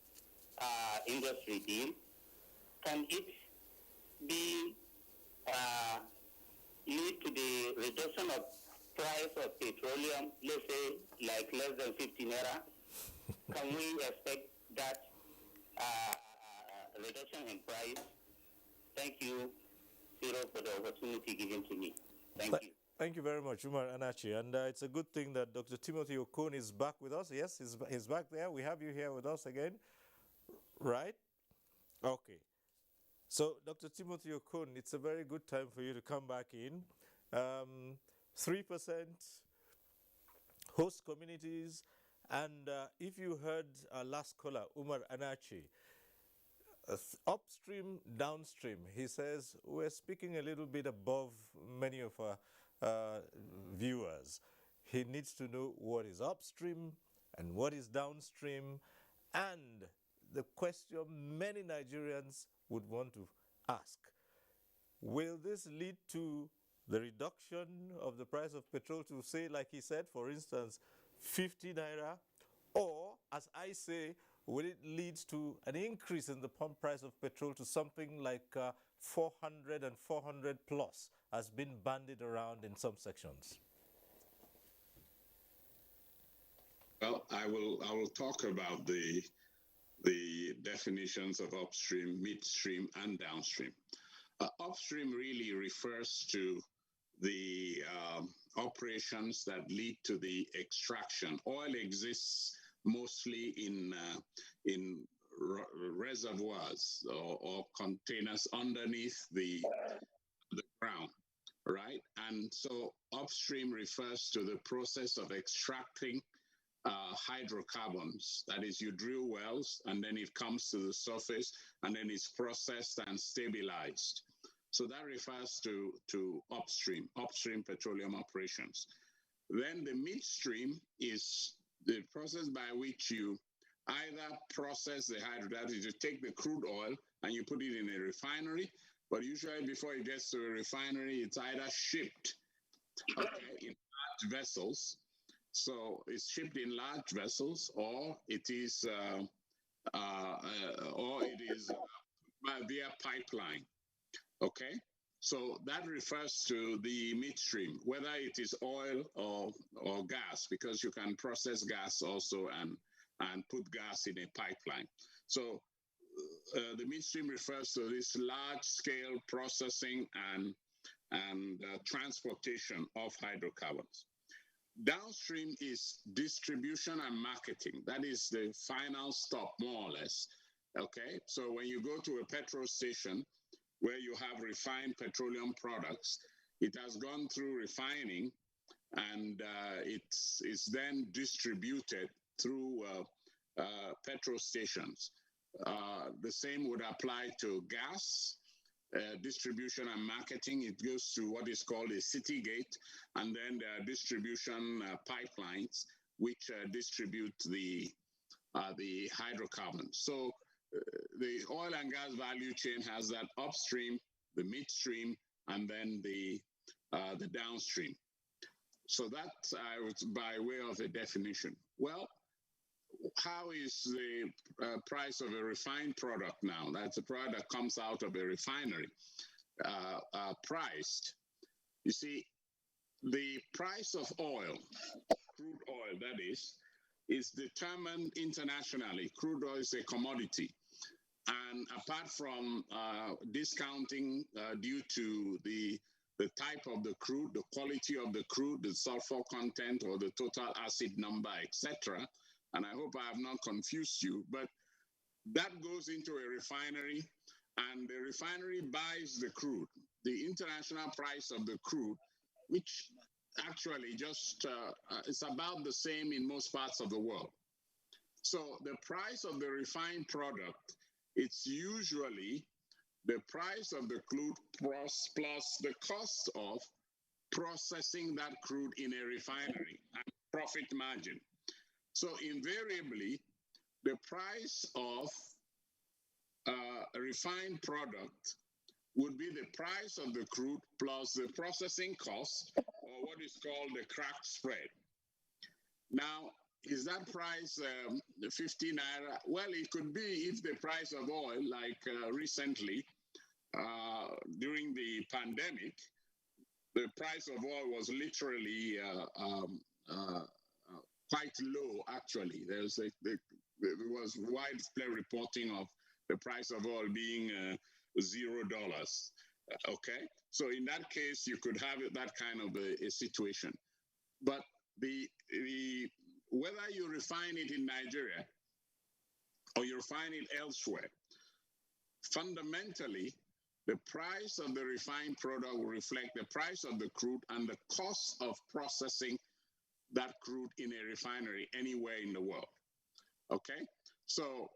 industry deal, can it be lead to the reduction of price of petroleum, let's say like less than 50 naira? Can we expect that reduction in price? Thank you, Cyril, for the opportunity given to me. Thank you. Thank you very much, Umar Anachi. And it's a good thing that Dr. Timothy Okon is back with us. Yes, he's back there. We have you here with us again. Right? Okay. So, Dr. Timothy Okon, it's a very good time for you to come back in. 3% host communities. And if you heard our last caller, Umar Anachi, upstream, downstream, he says we're speaking a little bit above many of our viewers. He needs to know what is upstream and what is downstream, and the question many Nigerians would want to ask: will this lead to the reduction of the price of petrol to, say, like he said, for instance, 50 naira, or, as I say, will it lead to an increase in the pump price of petrol to something like 400 and 400 plus, has been bandied around in some sections? Well, I will talk about the definitions of upstream, midstream, and downstream. Upstream really refers to the operations that lead to the extraction. Oil exists mostly in reservoirs or containers underneath the ground, right? And so upstream refers to the process of extracting hydrocarbons. That is, you drill wells and then it comes to the surface and then it's processed and stabilized. So that refers to upstream petroleum operations. Then the midstream is the process by which you either process the that is, you take the crude oil and you put it in a refinery, but usually before it gets to a refinery, it's either shipped in large vessels. So it's shipped in large vessels, or it is via pipeline. Okay, so that refers to the midstream, whether it is oil or gas, because you can process gas also and put gas in a pipeline. So the midstream refers to this large-scale processing and transportation of hydrocarbons. Downstream is distribution and marketing. That is the final stop, more or less. Okay, so when you go to a petrol station where you have refined petroleum products, it has gone through refining and it's then distributed through petrol stations. The same would apply to gas. Distribution and marketing, it goes to what is called a city gate, and then there are distribution pipelines which distribute the hydrocarbons. So the oil and gas value chain has that upstream, the midstream, and then the downstream. So that's by way of a definition. Well, how is the price of a refined product now? That's a product that comes out of a refinery priced. You see, the price of oil, crude oil that is determined internationally. Crude oil is a commodity. And apart from discounting due to the type of the crude, the quality of the crude, the sulfur content or the total acid number, etc., and I hope I have not confused you, but that goes into a refinery and the refinery buys the crude. The international price of the crude which actually just is about the same in most parts of the world. So the price of the refined product, it's usually the price of the crude plus the cost of processing that crude in a refinery and profit margin. So invariably, the price of a refined product would be the price of the crude plus the processing cost, or what is called the crack spread. Now, is that price 50 naira? Well, it could be if the price of oil, like recently during the pandemic, the price of oil was literally quite low, actually. There was widespread reporting of the price of oil being $0. Okay, so in that case, you could have that kind of a situation. But whether you refine it in Nigeria or you refine it elsewhere, fundamentally, the price of the refined product will reflect the price of the crude and the cost of processing that crude in a refinery anywhere in the world. Okay, so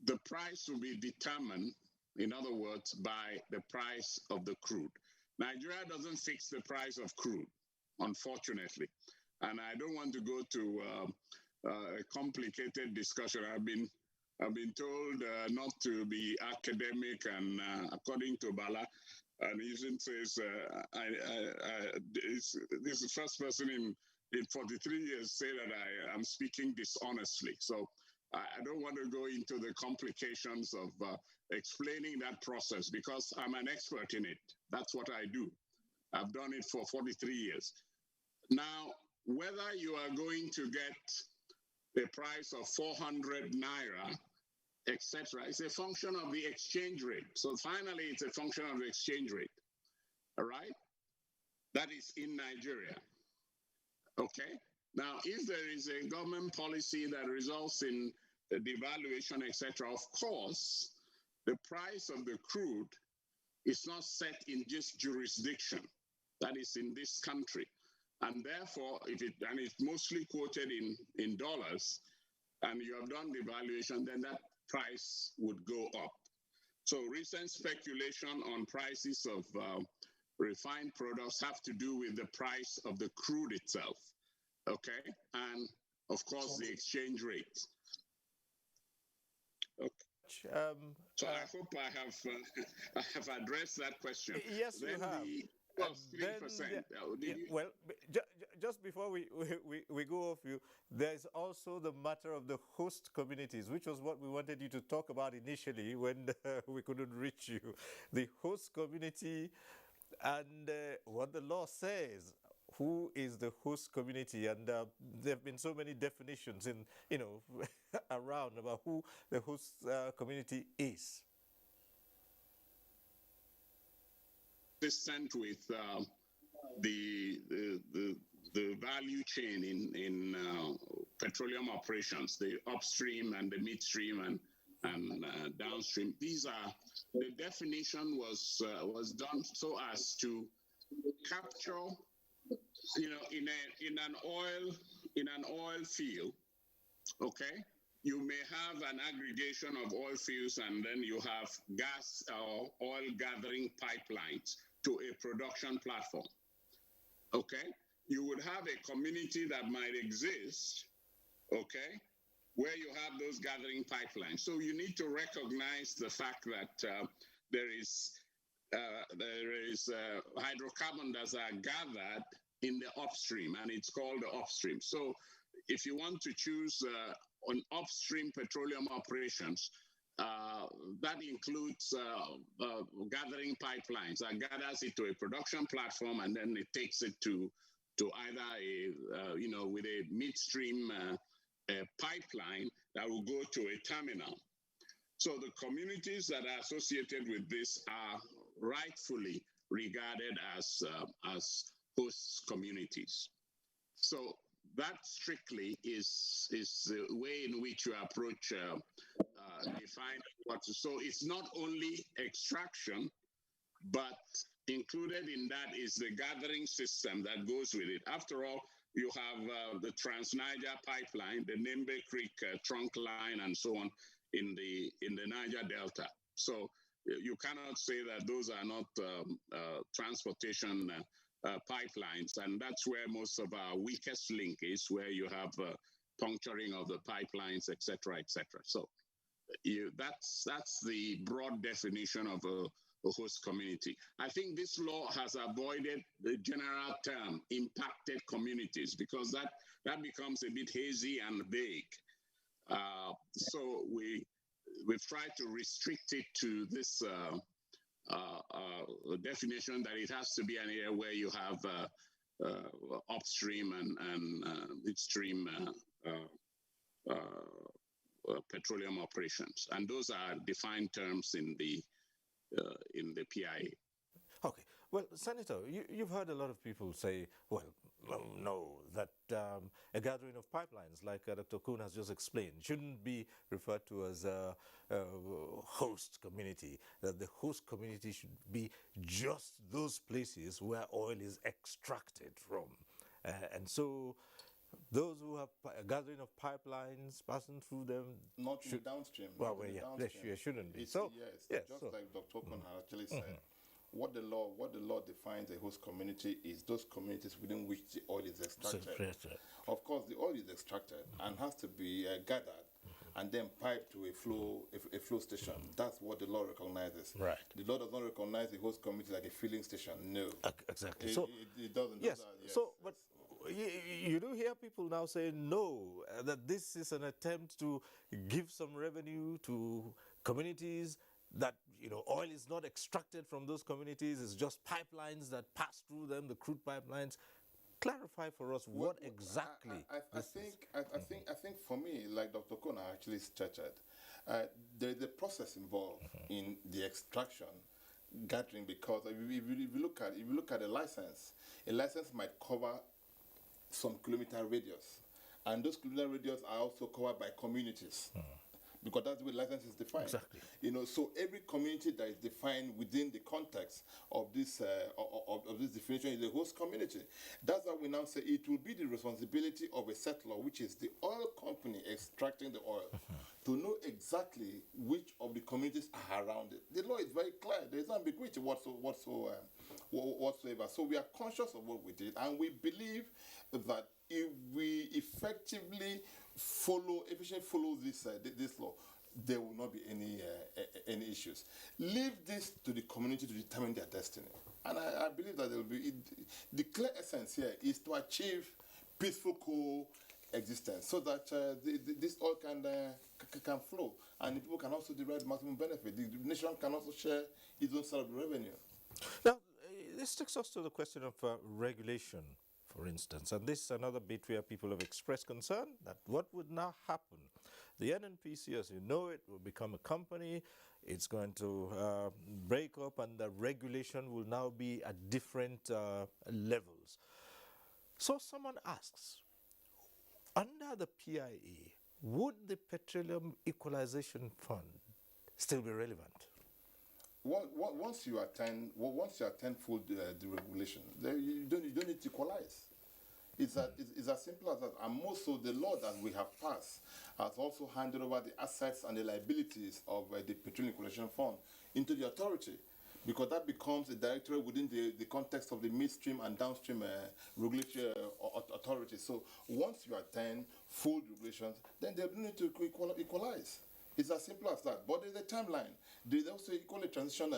the price will be determined, in other words, by the price of the crude. Nigeria doesn't fix the price of crude, unfortunately. And I don't want to go to a complicated discussion. I've been told not to be academic, and according to Bala, and he says, this is the first person in 43 years say that I am speaking dishonestly. So I don't want to go into the complications of explaining that process, because I'm an expert in it. That's what I do. I've done it for 43 years. Now, whether you are going to get a price of 400 naira, etc., is a function of the exchange rate. So finally, it's a function of the exchange rate, all right? That is in Nigeria, okay? Now, if there is a government policy that results in devaluation, etc., of course, the price of the crude is not set in this jurisdiction, that is in this country. And therefore, and it's mostly quoted in dollars, and you have done devaluation, then that price would go up. So recent speculation on prices of refined products have to do with the price of the crude itself, okay? And of course, the exchange rate. Okay. So I hope I have addressed that question. Yes, then you have. Plus 3%. Well, just before we go off you, there's also the matter of the host communities, which was what we wanted you to talk about initially when we couldn't reach you. The host community and what the law says. Who is the host community? And there have been so many definitions in, around about who the host community is. Consistent with the value chain in petroleum operations, the upstream and the midstream and downstream. These are, the definition was done so as to capture, in an oil field, okay, you may have an aggregation of oil fields, and then you have gas or oil gathering pipelines to a production platform, okay? You would have a community that might exist, okay, where you have those gathering pipelines. So you need to recognize the fact that there is hydrocarbon that are gathered in the upstream, and it's called the upstream. So if you want to choose on upstream petroleum operations, that includes gathering pipelines that gathers it to a production platform, and then it takes it to either with a midstream pipeline that will go to a terminal. So the communities that are associated with this are rightfully regarded as host communities. So that strictly is the way in which you approach defining what. So it's not only extraction, but included in that is the gathering system that goes with it. After all, you have the Trans-Niger pipeline, the Nembe Creek trunk line, and so on in the Niger Delta. So you cannot say that those are not transportation pipelines, and that's where most of our weakest link is, where you have puncturing of the pipelines, et cetera, et cetera. So that's the broad definition of a host community. I think this law has avoided the general term impacted communities, because that becomes a bit hazy and vague. So we've tried to restrict it to this definition that it has to be an area where you have upstream and midstream petroleum operations, and those are defined terms in the PIA. Okay. Well, Senator, you've heard a lot of people say, well, no, that a gathering of pipelines, like Dr. Kuhn has just explained, shouldn't be referred to as a host community, that the host community should be just those places where oil is extracted from. And so those who have a gathering of pipelines passing through them not in the downstream. Well, not in the yeah, downstream. There shouldn't be. It's, So yes, just like Dr. Kuhn actually said, what the law defines a host community is those communities within which the oil is extracted. Of course, the oil is extracted and has to be gathered and then piped to a flow station. That's what the law recognizes. Right. The law does not recognize the host community like a filling station. No. Exactly. It doesn't. Yes. Yes. So, but you do hear people now say no, that this is an attempt to give some revenue to communities, that oil is not extracted from those communities, it's just pipelines that pass through them, the crude pipelines. Clarify for us what exactly I think for me, like Dr. Kona actually stated, there is a process involved in the extraction, gathering, because if you look at a license might cover some kilometer radius, and those kilometer radius are also covered by communities. Because that's the way license is defined. Exactly. So every community that is defined within the context of this of this definition is a host community. That's why we now say it will be the responsibility of a settler, which is the oil company extracting the oil, to know exactly which of the communities are around it. The law is very clear. There is no ambiguity whatsoever. So we are conscious of what we did, and we believe that if we efficiently follow this law, there will not be any issues. Leave this to the community to determine their destiny, and I believe that there will be the clear essence here is to achieve peaceful coexistence, so that this all can flow, and the people can also derive maximum benefit. The nation can also share its own side of the revenue. Now, this takes us to the question of regulation, for instance, and this is another bit where people have expressed concern that what would now happen? The NNPC, as you know it, will become a company. It's going to break up, and the regulation will now be at different levels. So someone asks, under the PIA, would the Petroleum Equalization Fund still be relevant? Once you attend full deregulation, you don't need to equalize. It's as simple as that. And most of the law that we have passed has also handed over the assets and the liabilities of the Petroleum Equalization Fund into the authority, because that becomes a directorate within the context of the midstream and downstream regulatory authority. So once you attend full regulations, then they don't need to equalize. It's as simple as that. But there's a timeline. There's also equally a transition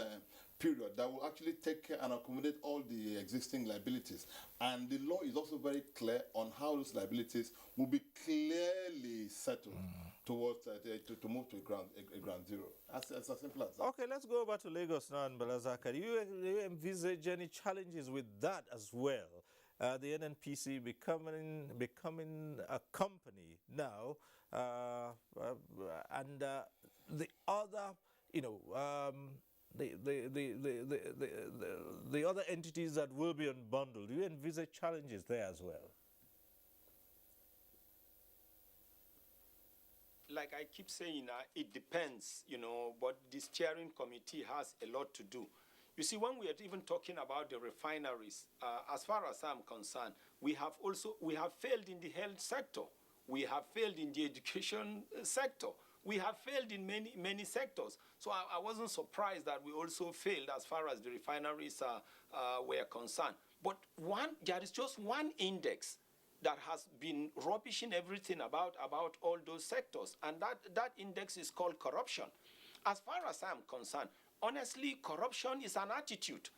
period that will actually take care and accommodate all the existing liabilities. And the law is also very clear on how those liabilities will be clearly settled towards to move to a ground zero. As simple as that. Okay, let's go over to Lagos now, and Balazaka. Do you envisage any challenges with that as well? The NNPC becoming a company now, and the other, the other entities that will be unbundled. Do you envisage challenges there as well? Like I keep saying, it depends, but the steering committee has a lot to do. You see, when we are even talking about the refineries, as far as I'm concerned, we have failed in the health sector. We have failed in the education sector. We have failed in many sectors. So I wasn't surprised that we also failed as far as the refineries were concerned. But there is just one index that has been rubbishing everything about all those sectors, and that index is called corruption. As far as I'm concerned, honestly, corruption is an attitude,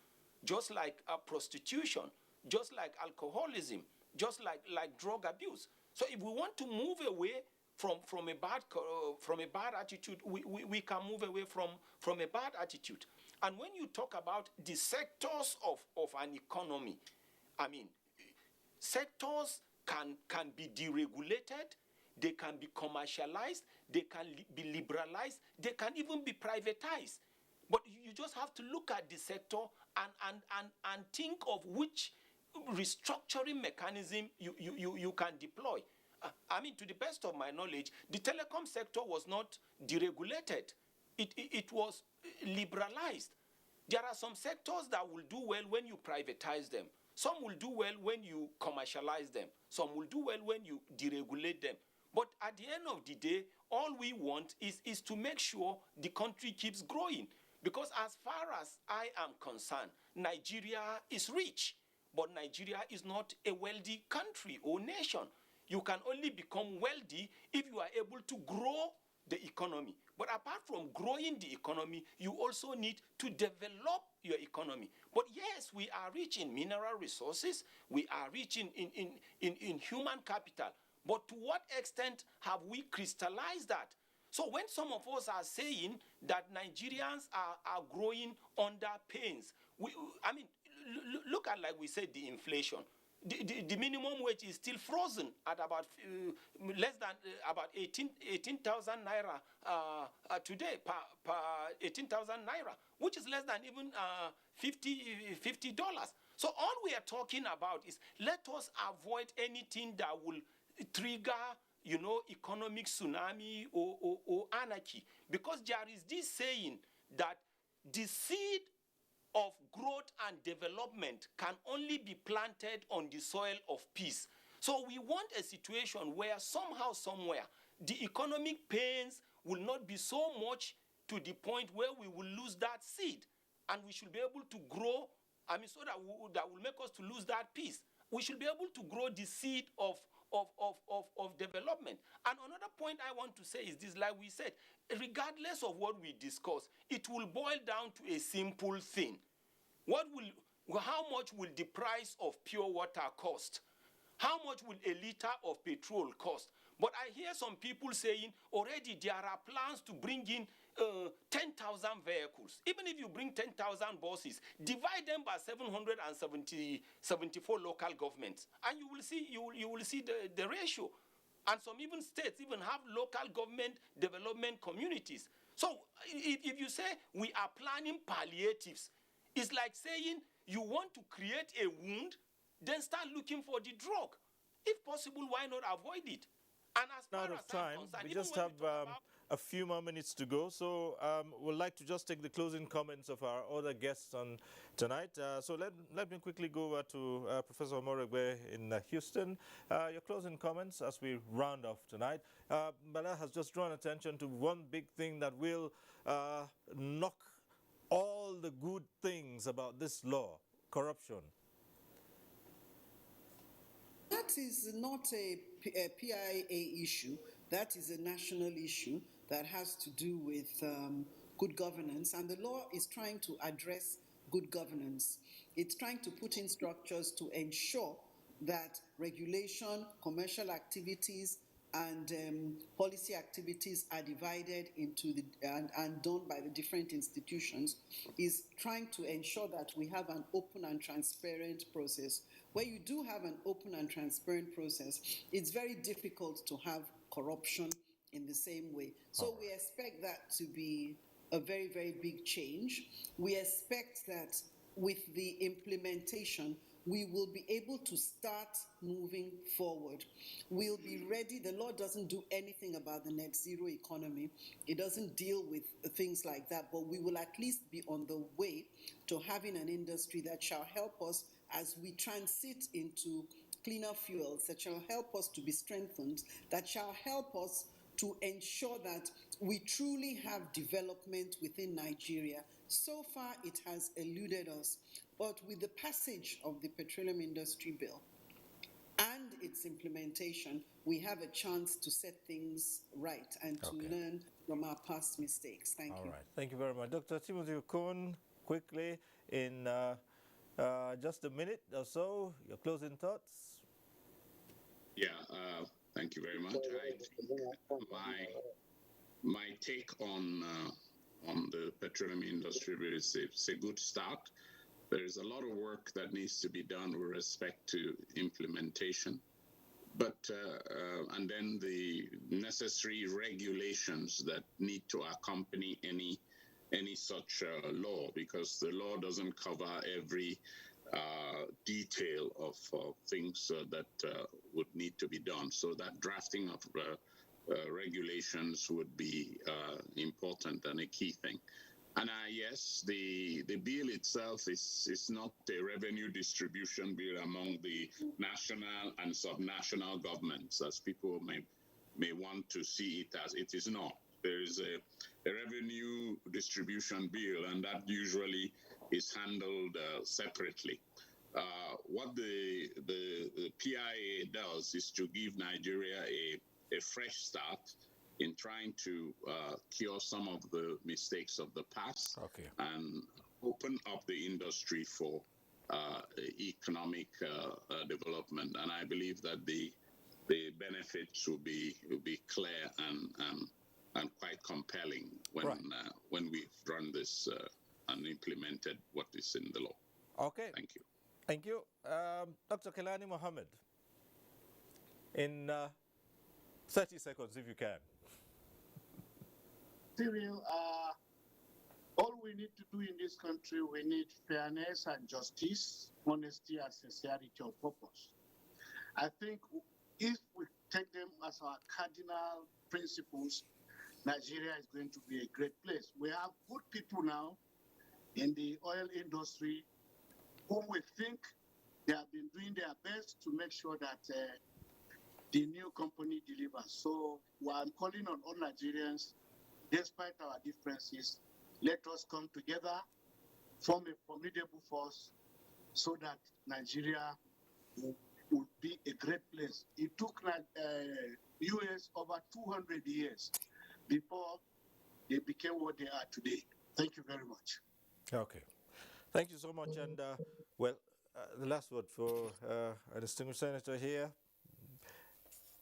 just like prostitution, just like alcoholism, just like drug abuse. So if we want to move away from a bad attitude, we can move away from a bad attitude. And when you talk about the sectors of an economy, I mean, sectors can be deregulated, they can be commercialized, they can be liberalized, they can even be privatized. But you just have to look at the sector and think of which restructuring mechanism you can deploy. I mean, to the best of my knowledge, the telecom sector was not deregulated. It was liberalized. There are some sectors that will do well when you privatize them. Some will do well when you commercialize them. Some will do well when you deregulate them. But at the end of the day, all we want is to make sure the country keeps growing. Because as far as I am concerned, Nigeria is rich, but Nigeria is not a wealthy country or nation. You can only become wealthy if you are able to grow the economy. But apart from growing the economy, you also need to develop your economy. But yes, we are rich in mineral resources, we are rich in human capital. But to what extent have we crystallized that? So when some of us are saying that Nigerians are growing under pains, look at, like we said, the inflation. The minimum wage is still frozen at about less than about 18,000 naira today per 18,000 naira, which is less than even $50. So all we are talking about is let us avoid anything that will trigger, economic tsunami or anarchy, because there is this saying that the seed of growth and development can only be planted on the soil of peace. So we want a situation where somehow, somewhere, the economic pains will not be so much to the point where we will lose that seed, and we should be able to grow, so that will make us to lose that peace. We should be able to grow the seed of development. And another point I want to say is this: like we said, regardless of what we discuss, it will boil down to a simple thing. How much will the price of pure water cost? How much will a liter of petrol cost? But I hear some people saying already there are plans to bring in 10,000 vehicles. Even if you bring 10,000 buses, divide them by 774 local governments, and you will see the ratio. And some even states even have local government development communities. So if you say we are planning palliatives, it's like saying you want to create a wound, then start looking for the drug. If possible, why not avoid it? And as far Out of as I'm time, concerned, we even just when have a few more minutes to go, so we'd like to just take the closing comments of our other guests on tonight. So let me quickly go over to Professor Omoregbe in Houston. Your closing comments as we round off tonight. Bala has just drawn attention to one big thing that will knock all the good things about this law: corruption. That is not a PIA issue. That is a national issue that has to do with good governance. And the law is trying to address good governance. It's trying to put in structures to ensure that regulation, commercial activities, and policy activities are divided into and done by the different institutions. Is trying to ensure that we have an open and transparent process. Where you do have an open and transparent process, it's very difficult to have corruption in the same way. So we expect that to be a very, very big change. We expect that with the implementation, we will be able to start moving forward. We'll be ready. The law doesn't do anything about the net zero economy. It doesn't deal with things like that, but we will at least be on the way to having an industry that shall help us as we transit into cleaner fuels, that shall help us to be strengthened, that shall help us to ensure that we truly have development within Nigeria. So far, it has eluded us. But with the passage of the Petroleum Industry Bill and its implementation, we have a chance to set things right and to learn from our past mistakes. Thank you. All right. Thank you very much. Dr. Timothy Okun, quickly, in just a minute or so, your closing thoughts? Yeah, thank you very much. I think my take on the petroleum industry really is it's a good start. There is a lot of work that needs to be done with respect to implementation, but and then the necessary regulations that need to accompany any such law, because the law doesn't cover every detail of things that would need to be done. So that drafting of regulations would be important and a key thing. And yes, the bill itself is not a revenue distribution bill among the national and subnational governments, as people may want to see it as. It is not. There is a revenue distribution bill, and that usually is handled separately. What the PIA does is to give Nigeria a fresh start in trying to cure some of the mistakes of the past and open up the industry for economic development. And I believe that the benefits will be clear and quite compelling when we've run this and implemented what is in the law. Okay. Thank you. Thank you. Dr. Kelani Mohammed, in 30 seconds, if you can. Cyril, all we need to do in this country, we need fairness and justice, honesty and sincerity of purpose. I think if we take them as our cardinal principles, Nigeria is going to be a great place. We have good people now in the oil industry whom we think they have been doing their best to make sure that the new company delivers. So I'm calling on all Nigerians, despite our differences, let us come together, form a formidable force so that Nigeria would be a great place. It took US over 200 years before they became what they are today. Thank you very much. Okay. Thank you so much. And, the last word for a distinguished senator here.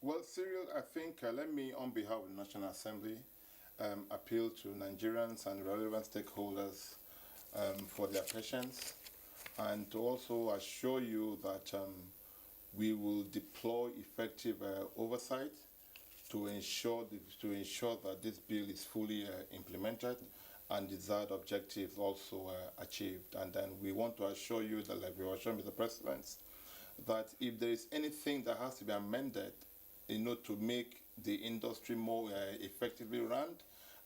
Well, Cyril, I think let me, on behalf of the National Assembly, appeal to Nigerians and relevant stakeholders for their patience, and to also assure you that we will deploy effective oversight to ensure that this bill is fully implemented and desired objectives also achieved. And then we want to assure you that, like we were showing with the President, that if there is anything that has to be amended, to make the industry more effectively run,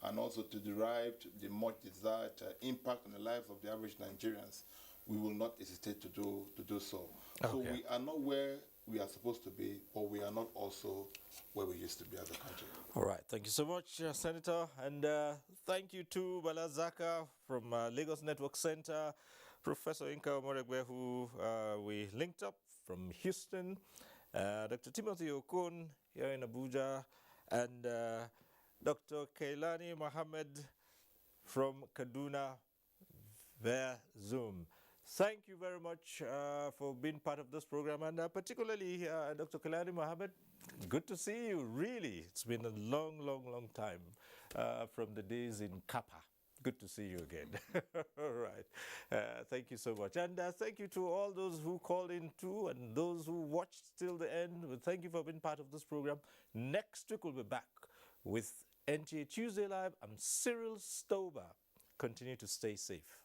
and also to derive the much desired impact on the lives of the average Nigerians, we will not hesitate to do so. Okay. So we are not where we are supposed to be, but we are not also where we used to be as a country. All right. Thank you so much, Senator. And thank you to Bala Zaka from Lagos Network Center, Professor Inka Omoregbe, who we linked up from Houston, Dr. Timothy Okun here in Abuja, and Dr. Keilani Mohammed from Kaduna via Zoom. Thank you very much for being part of this program, and particularly Dr. Keilani Mohammed, good to see you, really. It's been a long, long, long time from the days in Kappa. Good to see you again. All right. Thank you so much. And thank you to all those who called in too and those who watched till the end. Thank you for being part of this program. Next week we'll be back with NTA Tuesday Live. I'm Cyril Stober. Continue to stay safe.